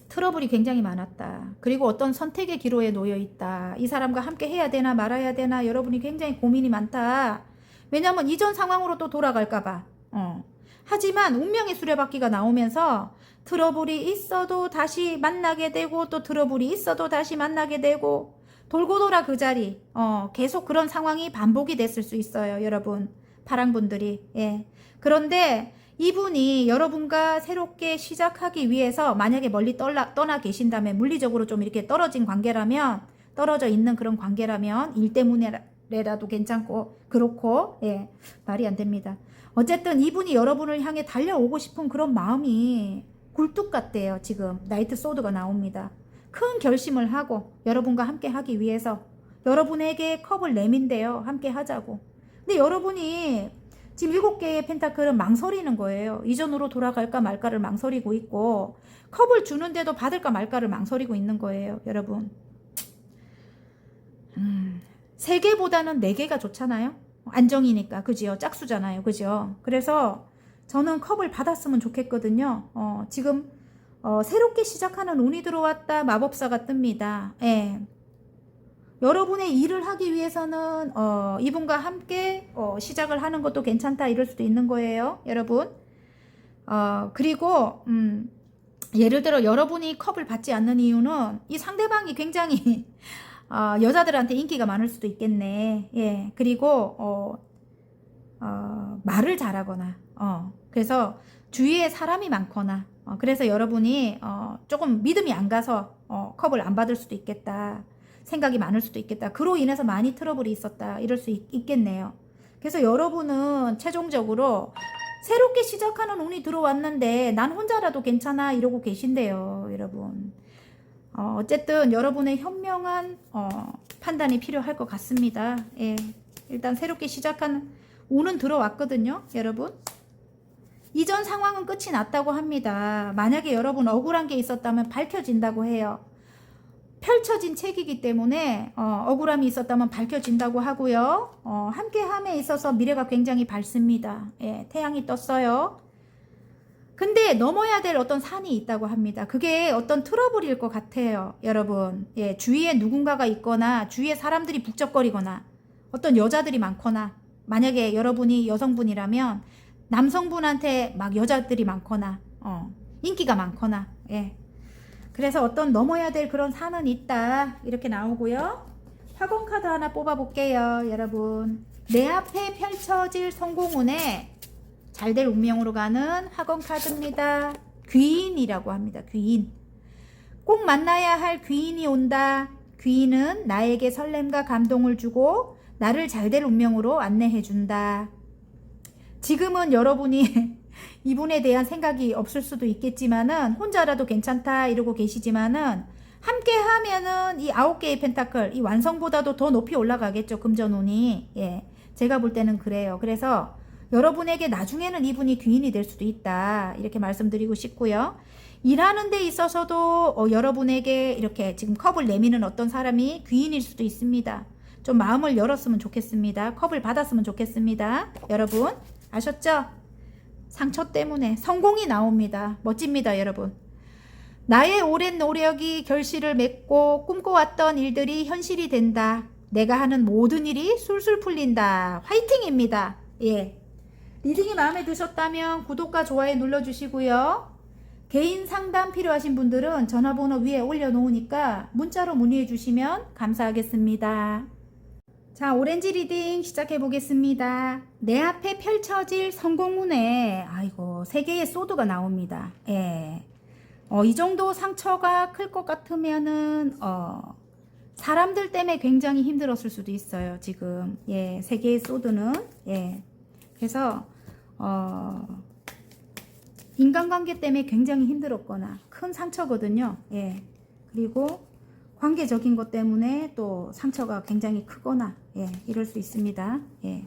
트러블이 굉장히 많았다. 그리고 어떤 선택의 기로에 놓여 있다. 이 사람과 함께 해야 되나 말아야 되나 여러분이 굉장히 고민이 많다. 왜냐면 이전 상황으로 또 돌아갈까봐. 하지만 운명의 수레바퀴가 나오면서 트러블이 있어도 다시 만나게 되고 또 트러블이 있어도 다시 만나게 되고 돌고 돌아 그 자리 계속 그런 상황이 반복이 됐을 수 있어요, 여러분. 파랑분들이. 예. 그런데 이분이 여러분과 새롭게 시작하기 위해서 만약에 멀리 떠나 계신다면 물리적으로 좀 이렇게 떨어진 관계라면 떨어져 있는 그런 관계라면 일 때문에라도 괜찮고 그렇고 예, 말이 안 됩니다. 어쨌든 이분이 여러분을 향해 달려오고 싶은 그런 마음이 굴뚝 같대요. 지금 나이트 소드가 나옵니다. 큰 결심을 하고 여러분과 함께 하기 위해서 여러분에게 컵을 내민대요. 함께 하자고. 근데 여러분이 지금 7개의 펜타클은 망설이는 거예요. 이전으로 돌아갈까 말까를 망설이고 있고 컵을 주는데도 받을까 말까를 망설이고 있는 거예요. 여러분. 3개보다는 4개가 좋잖아요. 안정이니까. 그지요? 짝수잖아요. 그죠? 그래서 저는 컵을 받았으면 좋겠거든요. 지금 새롭게 시작하는 운이 들어왔다. 마법사가 뜹니다. 예. 여러분의 일을 하기 위해서는 이분과 함께 시작을 하는 것도 괜찮다 이럴 수도 있는 거예요, 여러분. 그리고 예를 들어 여러분이 컵을 받지 않는 이유는 이 상대방이 굉장히 여자들한테 인기가 많을 수도 있겠네. 예. 그리고 말을 잘하거나 그래서 주위에 사람이 많거나 그래서 여러분이 조금 믿음이 안 가서 컵을 안 받을 수도 있겠다. 생각이 많을 수도 있겠다. 그로 인해서 많이 트러블이 있었다. 이럴 수 있겠네요. 그래서 여러분은 최종적으로 새롭게 시작하는 운이 들어왔는데 난 혼자라도 괜찮아 이러고 계신데요. 여러분. 어쨌든 여러분의 현명한 판단이 필요할 것 같습니다. 예. 일단 새롭게 시작하는 운은 들어왔거든요. 여러분. 이전 상황은 끝이 났다고 합니다. 만약에 여러분 억울한 게 있었다면 밝혀진다고 해요. 펼쳐진 책이기 때문에 억울함이 있었다면 밝혀진다고 하고요. 함께함에 있어서 미래가 굉장히 밝습니다. 예, 태양이 떴어요. 근데 넘어야 될 어떤 산이 있다고 합니다. 그게 어떤 트러블일 것 같아요. 여러분. 예, 주위에 누군가가 있거나 주위에 사람들이 북적거리거나 어떤 여자들이 많거나 만약에 여러분이 여성분이라면 남성분한테 막 여자들이 많거나 인기가 많거나 예. 그래서 어떤 넘어야 될 그런 산은 있다 이렇게 나오고요. 화공 카드 하나 뽑아 볼게요. 여러분 내 앞에 펼쳐질 성공운에 잘 될 운명으로 가는 화공 카드입니다. 귀인이라고 합니다. 귀인. 꼭 만나야 할 귀인이 온다. 귀인은 나에게 설렘과 감동을 주고 나를 잘 될 운명으로 안내해 준다. 지금은 여러분이 이분에 대한 생각이 없을 수도 있겠지만은 혼자라도 괜찮다 이러고 계시지만은 함께 하면은 이 9개의 펜타클 이 완성보다도 더 높이 올라가겠죠. 금전운이. 예. 제가 볼 때는 그래요. 그래서 여러분에게 나중에는 이분이 귀인이 될 수도 있다. 이렇게 말씀드리고 싶고요. 일하는 데 있어서도 여러분에게 이렇게 지금 컵을 내미는 어떤 사람이 귀인일 수도 있습니다. 좀 마음을 열었으면 좋겠습니다. 컵을 받았으면 좋겠습니다. 여러분 아셨죠? 상처 때문에 성공이 나옵니다. 멋집니다, 여러분. 나의 오랜 노력이 결실을 맺고 꿈꿔왔던 일들이 현실이 된다. 내가 하는 모든 일이 술술 풀린다. 화이팅입니다. 예. 리딩이 마음에 드셨다면 구독과 좋아요 눌러주시고요. 개인 상담 필요하신 분들은 전화번호 위에 올려놓으니까 문자로 문의해 주시면 감사하겠습니다. 자, 오렌지 리딩 시작해 보겠습니다. 내 앞에 펼쳐질 성공운에 아이고 3개의 소드가 나옵니다. 예. 이 정도 상처가 클 것 같으면은 사람들 때문에 굉장히 힘들었을 수도 있어요. 지금 예, 3개의 소드는 예. 그래서 인간관계 때문에 굉장히 힘들었거나 큰 상처거든요. 예. 그리고 관계적인 것 때문에 또 상처가 굉장히 크거나 예, 이럴 수 있습니다. 예.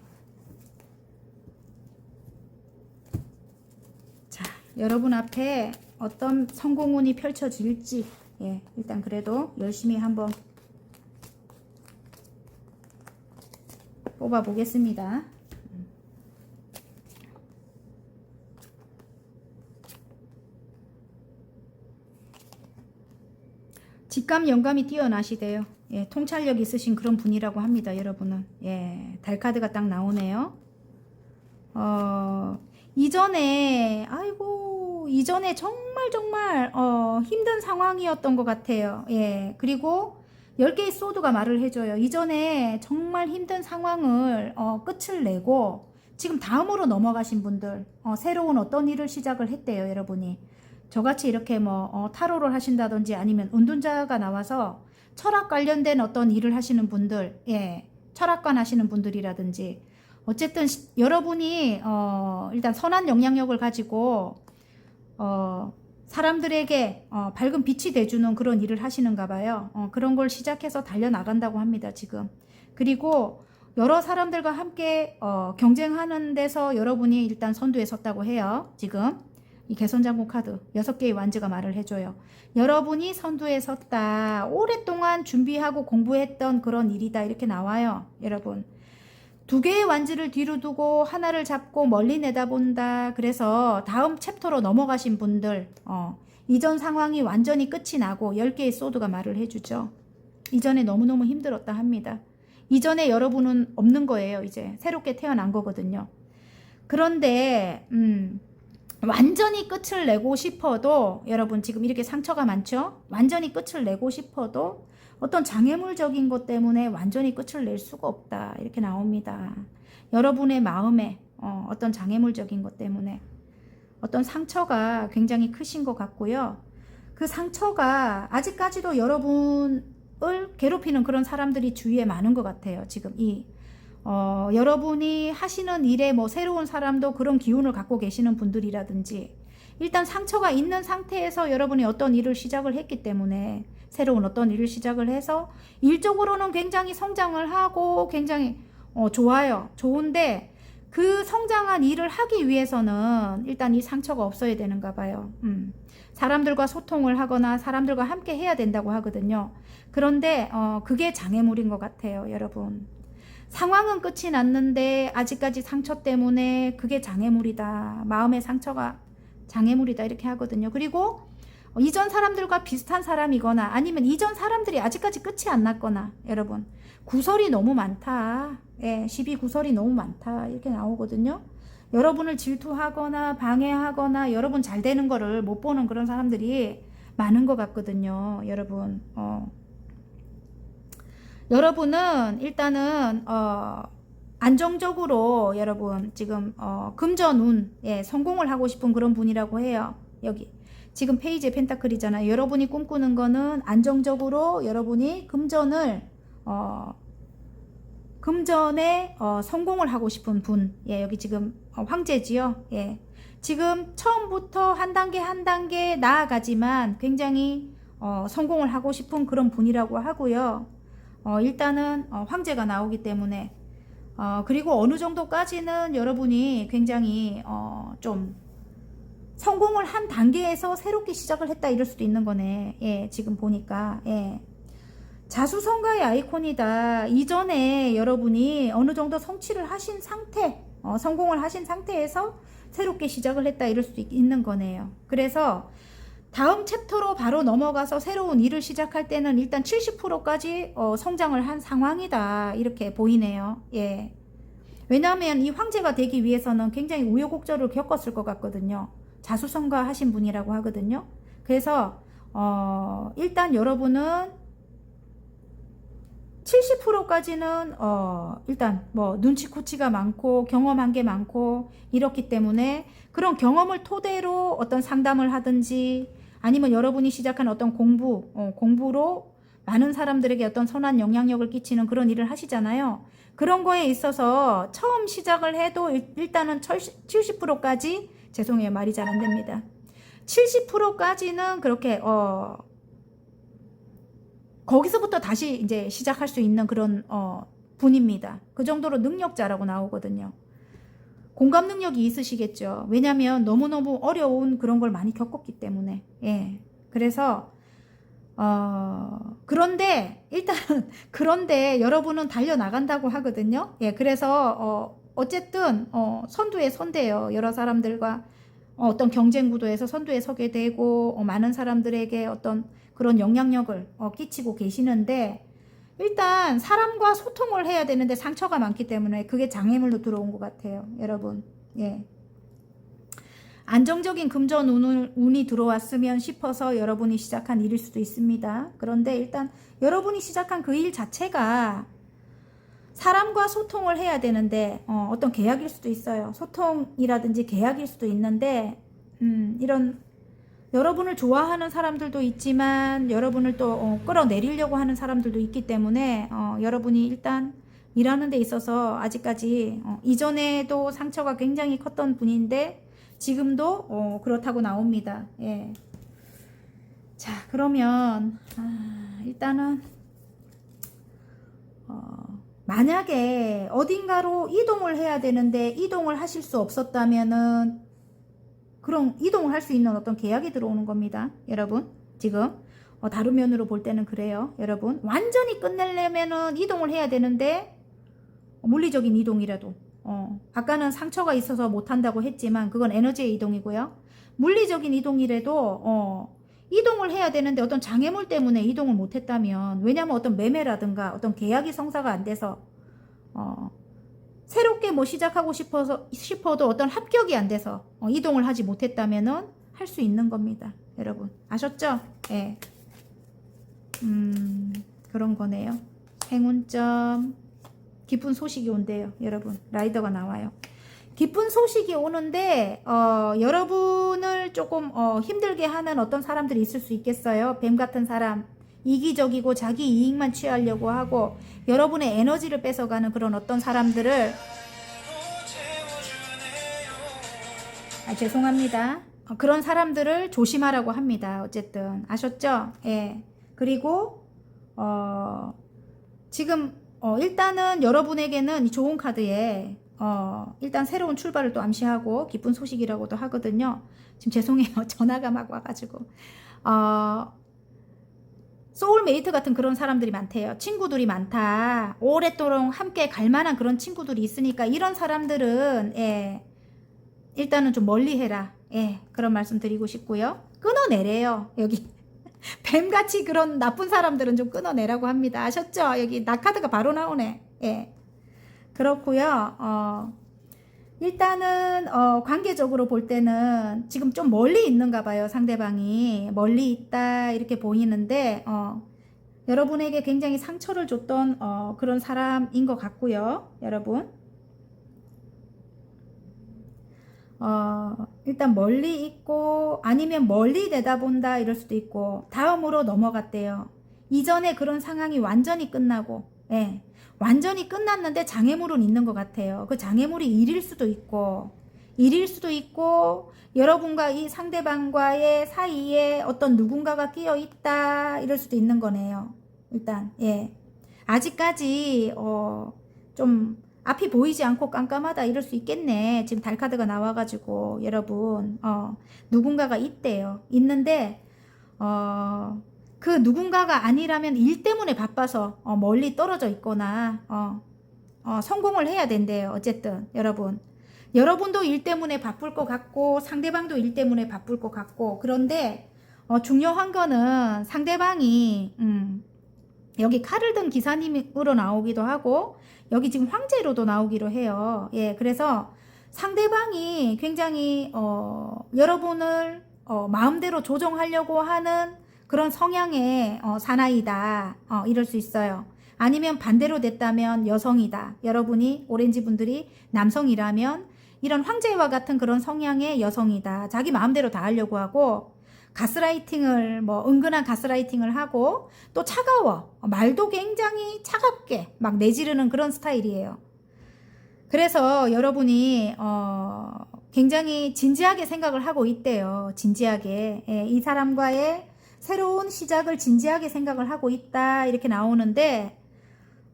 자, 여러분 앞에 어떤 성공운이 펼쳐질지 예, 일단 그래도 열심히 한번 뽑아 보겠습니다. 직감 영감이 뛰어나시대요. 예, 통찰력 있으신 그런 분이라고 합니다, 여러분은. 예, 달 카드가 딱 나오네요. 이전에 정말 힘든 상황이었던 것 같아요. 예, 그리고 10개의 소드가 말을 해줘요. 이전에 정말 힘든 상황을 끝을 내고 지금 다음으로 넘어가신 분들 새로운 어떤 일을 시작을 했대요, 여러분이. 저같이 이렇게 타로를 하신다든지 아니면 은둔자가 나와서 철학 관련된 어떤 일을 하시는 분들, 예, 철학관 하시는 분들이라든지 어쨌든 여러분이 일단 선한 영향력을 가지고 사람들에게 밝은 빛이 돼주는 그런 일을 하시는가 봐요. 그런 걸 시작해서 달려나간다고 합니다, 지금. 그리고 여러 사람들과 함께 경쟁하는 데서 여러분이 일단 선두에 섰다고 해요, 지금. 이 개선장군 카드 6개의 완즈가 말을 해줘요. 여러분이 선두에 섰다. 오랫동안 준비하고 공부했던 그런 일이다. 이렇게 나와요. 여러분. 2개의 완즈를 뒤로 두고 하나를 잡고 멀리 내다본다. 그래서 다음 챕터로 넘어가신 분들 이전 상황이 완전히 끝이 나고 10개의 소드가 말을 해주죠. 이전에 너무너무 힘들었다 합니다. 이전에 여러분은 없는 거예요. 이제 새롭게 태어난 거거든요. 그런데 완전히 끝을 내고 싶어도 여러분 지금 이렇게 상처가 많죠? 완전히 끝을 내고 싶어도 어떤 장애물적인 것 때문에 완전히 끝을 낼 수가 없다. 이렇게 나옵니다. 여러분의 마음에 어떤 장애물적인 것 때문에 어떤 상처가 굉장히 크신 것 같고요. 그 상처가 아직까지도 여러분을 괴롭히는 그런 사람들이 주위에 많은 것 같아요. 지금 여러분이 하시는 일에 새로운 사람도 그런 기운을 갖고 계시는 분들이라든지 일단 상처가 있는 상태에서 여러분이 어떤 일을 시작을 했기 때문에 새로운 어떤 일을 시작을 해서 일적으로는 굉장히 성장을 하고 굉장히 좋아요. 좋은데 그 성장한 일을 하기 위해서는 일단 이 상처가 없어야 되는가 봐요. 사람들과 소통을 하거나 사람들과 함께 해야 된다고 하거든요. 그런데 그게 장애물인 것 같아요, 여러분. 상황은 끝이 났는데 아직까지 상처 때문에 그게 장애물이다. 마음의 상처가 장애물이다. 이렇게 하거든요. 그리고 이전 사람들과 비슷한 사람이거나 아니면 이전 사람들이 아직까지 끝이 안 났거나 여러분 구설이 너무 많다. 예, 시비 구설이 너무 많다. 이렇게 나오거든요. 여러분을 질투하거나 방해하거나 여러분 잘 되는 거를 못 보는 그런 사람들이 많은 것 같거든요. 여러분 여러분은 일단은 안정적으로 여러분 지금 금전운 예, 성공을 하고 싶은 그런 분이라고 해요. 여기 지금 페이지에 펜타클이잖아요. 여러분이 꿈꾸는 거는 안정적으로 여러분이 금전에 성공을 하고 싶은 분. 예, 여기 지금 황제지요. 예. 지금 처음부터 한 단계 한 단계 나아가지만 굉장히 성공을 하고 싶은 그런 분이라고 하고요. 일단은 황제가 나오기 때문에 그리고 어느 정도까지는 여러분이 굉장히 좀 성공을 한 단계에서 새롭게 시작을 했다 이럴 수도 있는 거네. 예, 지금 보니까 예. 자수성가의 아이콘이다. 이전에 여러분이 어느 정도 성취를 하신 상태, 성공을 하신 상태에서 새롭게 시작을 했다 이럴 수도 있는 거네요. 그래서 다음 챕터로 바로 넘어가서 새로운 일을 시작할 때는 일단 70%까지 성장을 한 상황이다 이렇게 보이네요. 예. 왜냐하면 이 황제가 되기 위해서는 굉장히 우여곡절을 겪었을 것 같거든요. 자수성가 하신 분이라고 하거든요. 그래서 일단 여러분은 70%까지는 일단 뭐 눈치코치가 많고 경험한 게 많고 이렇기 때문에 그런 경험을 토대로 어떤 상담을 하든지 아니면 여러분이 시작한 어떤 공부로 많은 사람들에게 어떤 선한 영향력을 끼치는 그런 일을 하시잖아요. 그런 거에 있어서 처음 시작을 해도 일단은 70%까지 죄송해요. 말이 잘 안 됩니다. 70%까지는 그렇게 거기서부터 다시 이제 시작할 수 있는 그런 분입니다. 그 정도로 능력자라고 나오거든요. 공감 능력이 있으시겠죠. 왜냐하면 너무너무 어려운 그런 걸 많이 겪었기 때문에. 예. 그래서 그런데 일단 그런데 여러분은 달려나간다고 하거든요. 예. 그래서 어쨌든 선두에 선대요. 여러 사람들과 어떤 경쟁 구도에서 선두에 서게 되고 많은 사람들에게 어떤 그런 영향력을 끼치고 계시는데 일단 사람과 소통을 해야 되는데 상처가 많기 때문에 그게 장애물로 들어온 것 같아요. 여러분. 예. 안정적인 금전 운이 들어왔으면 싶어서 여러분이 시작한 일일 수도 있습니다. 그런데 일단 여러분이 시작한 그 일 자체가 사람과 소통을 해야 되는데 어떤 계약일 수도 있어요. 소통이라든지 계약일 수도 있는데 이런 여러분을 좋아하는 사람들도 있지만 여러분을 또 끌어내리려고 하는 사람들도 있기 때문에 여러분이 일단 일하는 데 있어서 아직까지 이전에도 상처가 굉장히 컸던 분인데 지금도 그렇다고 나옵니다. 예. 자, 그러면 일단은 만약에 어딘가로 이동을 해야 되는데 이동을 하실 수 없었다면은 그럼 이동을 할 수 있는 어떤 계약이 들어오는 겁니다. 여러분 지금 다른 면으로 볼 때는 그래요. 여러분 완전히 끝내려면은 이동을 해야 되는데 물리적인 이동이라도 아까는 상처가 있어서 못한다고 했지만 그건 에너지의 이동이고요. 물리적인 이동이라도 이동을 해야 되는데 어떤 장애물 때문에 이동을 못했다면 왜냐하면 어떤 매매라든가 어떤 계약이 성사가 안 돼서 새롭게 뭐 시작하고 싶어도 어떤 합격이 안 돼서 이동을 하지 못했다면은 할 수 있는 겁니다. 여러분 아셨죠? 예. 그런 거네요. 행운점 기쁜 소식이 온대요. 여러분 라이더가 나와요. 기쁜 소식이 오는데 여러분을 조금 힘들게 하는 어떤 사람들이 있을 수 있겠어요. 뱀 같은 사람 이기적이고 자기 이익만 취하려고 하고 여러분의 에너지를 뺏어가는 그런 어떤 사람들을 죄송합니다. 그런 사람들을 조심하라고 합니다. 어쨌든 아셨죠? 예. 그리고 지금 일단은 여러분에게는 이 좋은 카드에 일단 새로운 출발을 또 암시하고 기쁜 소식이라고도 하거든요. 지금 죄송해요. 전화가 막 와가지고 소울메이트 같은 그런 사람들이 많대요. 친구들이 많다. 오랫도록 함께 갈 만한 그런 친구들이 있으니까 이런 사람들은 예, 일단은 좀 멀리 해라. 예, 그런 말씀 드리고 싶고요. 끊어내래요. 여기 뱀같이 그런 나쁜 사람들은 좀 끊어내라고 합니다. 아셨죠? 여기 나카드가 바로 나오네. 예, 그렇고요. 일단은 관계적으로 볼 때는 지금 좀 멀리 있는가 봐요. 상대방이 멀리 있다 이렇게 보이는데 여러분에게 굉장히 상처를 줬던 그런 사람인 것 같고요. 여러분 일단 멀리 있고 아니면 멀리 내다본다 이럴 수도 있고 다음으로 넘어갔대요. 이전에 그런 상황이 완전히 끝나고 예, 완전히 끝났는데 장애물은 있는 것 같아요. 그 장애물이 일일 수도 있고 여러분과 이 상대방과의 사이에 어떤 누군가가 끼어 있다 이럴 수도 있는 거네요. 일단 예, 아직까지 좀 앞이 보이지 않고 깜깜하다 이럴 수 있겠네. 지금 달카드가 나와가지고 여러분 누군가가 있대요. 있는데 그 누군가가 아니라면 일 때문에 바빠서 멀리 떨어져 있거나 성공을 해야 된대요. 어쨌든 여러분도 일 때문에 바쁠 것 같고 상대방도 일 때문에 바쁠 것 같고, 그런데 중요한 거는 상대방이 여기 칼을 든 기사님으로 나오기도 하고 여기 지금 황제로도 나오기로 해요. 예, 그래서 상대방이 굉장히 여러분을 마음대로 조정하려고 하는 그런 성향의 사나이다, 이럴 수 있어요. 아니면 반대로 됐다면 여성이다. 여러분이 오렌지 분들이 남성이라면 이런 황제와 같은 그런 성향의 여성이다. 자기 마음대로 다 하려고 하고 가스라이팅을 은근한 가스라이팅을 하고 또 차가워. 말도 굉장히 차갑게 막 내지르는 그런 스타일이에요. 그래서 여러분이 굉장히 진지하게 생각을 하고 있대요. 진지하게. 예, 이 사람과의 새로운 시작을 진지하게 생각을 하고 있다. 이렇게 나오는데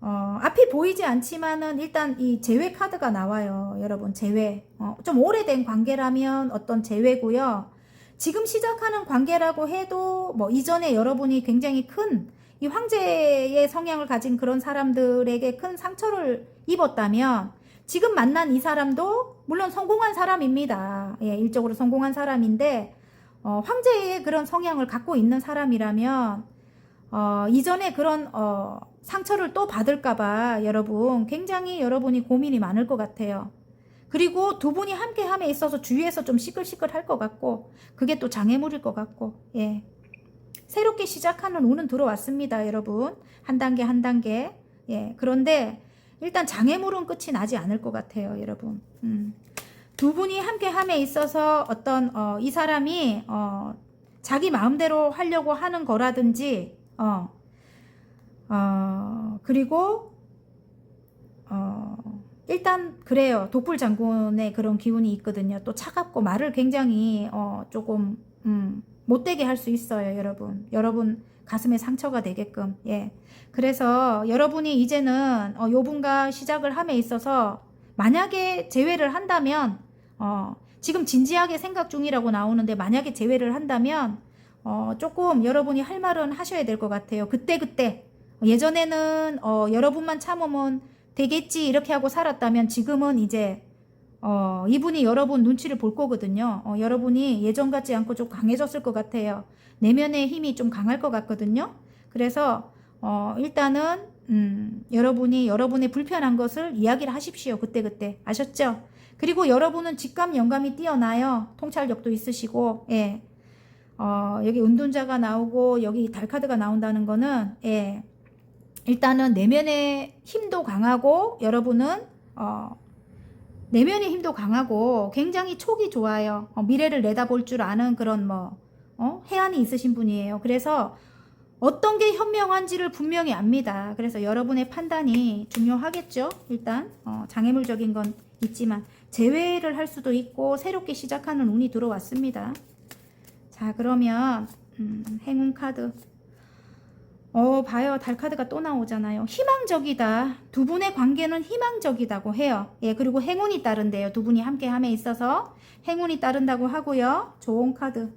앞이 보이지 않지만은 일단 이 재회 카드가 나와요. 여러분, 재회. 좀 오래된 관계라면 어떤 재회고요. 지금 시작하는 관계라고 해도 이전에 여러분이 굉장히 큰 이 황제의 성향을 가진 그런 사람들에게 큰 상처를 입었다면 지금 만난 이 사람도 물론 성공한 사람입니다. 예, 일적으로 성공한 사람인데 황제의 그런 성향을 갖고 있는 사람이라면 이전에 그런 상처를 또 받을까봐 굉장히 여러분이 고민이 많을 것 같아요. 그리고 두 분이 함께 함에 있어서 주위에서 좀 시끌시끌할 것 같고 그게 또 장애물일 것 같고, 예. 새롭게 시작하는 운은 들어왔습니다, 여러분. 한 단계 한 단계. 예. 그런데 일단 장애물은 끝이 나지 않을 것 같아요, 여러분. 두 분이 함께 함에 있어서 어떤 이 사람이 자기 마음대로 하려고 하는 거라든지 그리고 일단 그래요. 독불 장군의 그런 기운이 있거든요. 또 차갑고 말을 굉장히 조금 못되게 할 수 있어요, 여러분 가슴에 상처가 되게끔. 예. 그래서 여러분이 이제는 요분과 시작을 함에 있어서 만약에 재회를 한다면 지금 진지하게 생각 중이라고 나오는데 만약에 재회를 한다면 조금 여러분이 할 말은 하셔야 될 것 같아요. 그때 예전에는 여러분만 참으면 되겠지 이렇게 하고 살았다면 지금은 이제 이분이 여러분 눈치를 볼 거거든요. 여러분이 예전 같지 않고 좀 강해졌을 것 같아요. 내면의 힘이 좀 강할 것 같거든요. 그래서 일단은 여러분이 여러분의 불편한 것을 이야기를 하십시오. 그때 아셨죠? 그리고 여러분은 직감 영감이 뛰어나요. 통찰력도 있으시고, 예. 여기 은둔자가 나오고 여기 달카드가 나온다는 거는, 예. 일단은 내면의 힘도 강하고 여러분은 내면의 힘도 강하고 굉장히 촉이 좋아요. 미래를 내다볼 줄 아는 그런 해안이 있으신 분이에요. 그래서 어떤 게 현명한지를 분명히 압니다. 그래서 여러분의 판단이 중요하겠죠. 일단 장애물적인 건 있지만 재회를 할 수도 있고 새롭게 시작하는 운이 들어왔습니다. 자, 그러면 행운 카드. 봐요. 달카드가 또 나오잖아요. 희망적이다. 두 분의 관계는 희망적이다고 해요. 예, 그리고 행운이 따른대요. 두 분이 함께 함에 있어서 행운이 따른다고 하고요. 좋은 카드.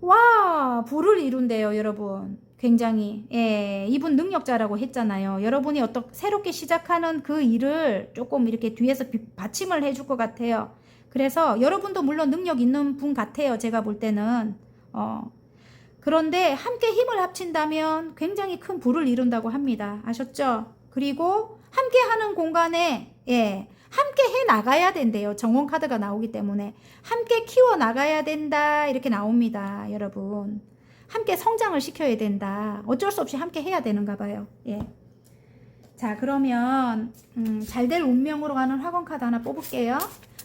와, 불을 이룬대요, 여러분. 굉장히. 예, 이분 능력자라고 했잖아요. 여러분이 새롭게 시작하는 그 일을 조금 이렇게 뒤에서 받침을 해줄 것 같아요. 그래서 여러분도 물론 능력 있는 분 같아요. 제가 볼 때는. 그런데 함께 힘을 합친다면 굉장히 큰 불을 이룬다고 합니다. 아셨죠? 그리고 함께 하는 공간에, 예, 함께 해 나가야 된대요. 정원 카드가 나오기 때문에. 함께 키워 나가야 된다. 이렇게 나옵니다. 여러분. 함께 성장을 시켜야 된다. 어쩔 수 없이 함께 해야 되는가 봐요. 예. 자, 그러면 잘 될 운명으로 가는 화권 카드 하나 뽑을게요.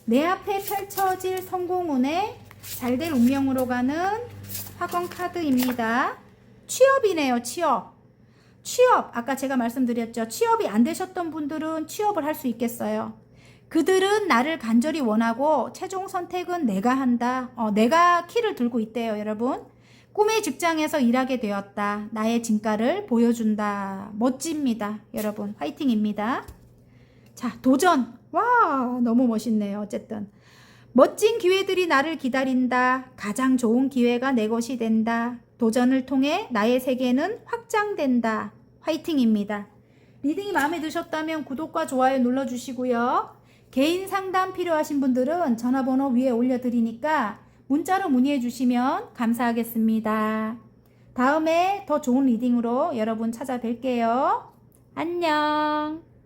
내 앞에 펼쳐질 성공운에 잘 될 운명으로 가는 화권 카드입니다. 취업이네요. 취업. 아까 제가 말씀드렸죠. 취업이 안 되셨던 분들은 취업을 할 수 있겠어요. 그들은 나를 간절히 원하고 최종 선택은 내가 한다. 내가 키를 들고 있대요, 여러분. 꿈의 직장에서 일하게 되었다. 나의 진가를 보여준다. 멋집니다, 여러분. 화이팅입니다. 자, 도전. 와, 너무 멋있네요. 어쨌든 멋진 기회들이 나를 기다린다. 가장 좋은 기회가 내 것이 된다. 도전을 통해 나의 세계는 확장된다. 화이팅입니다. 리딩이 마음에 드셨다면 구독과 좋아요 눌러주시고요. 개인 상담 필요하신 분들은 전화번호 위에 올려드리니까 문자로 문의해 주시면 감사하겠습니다. 다음에 더 좋은 리딩으로 여러분 찾아뵐게요. 안녕.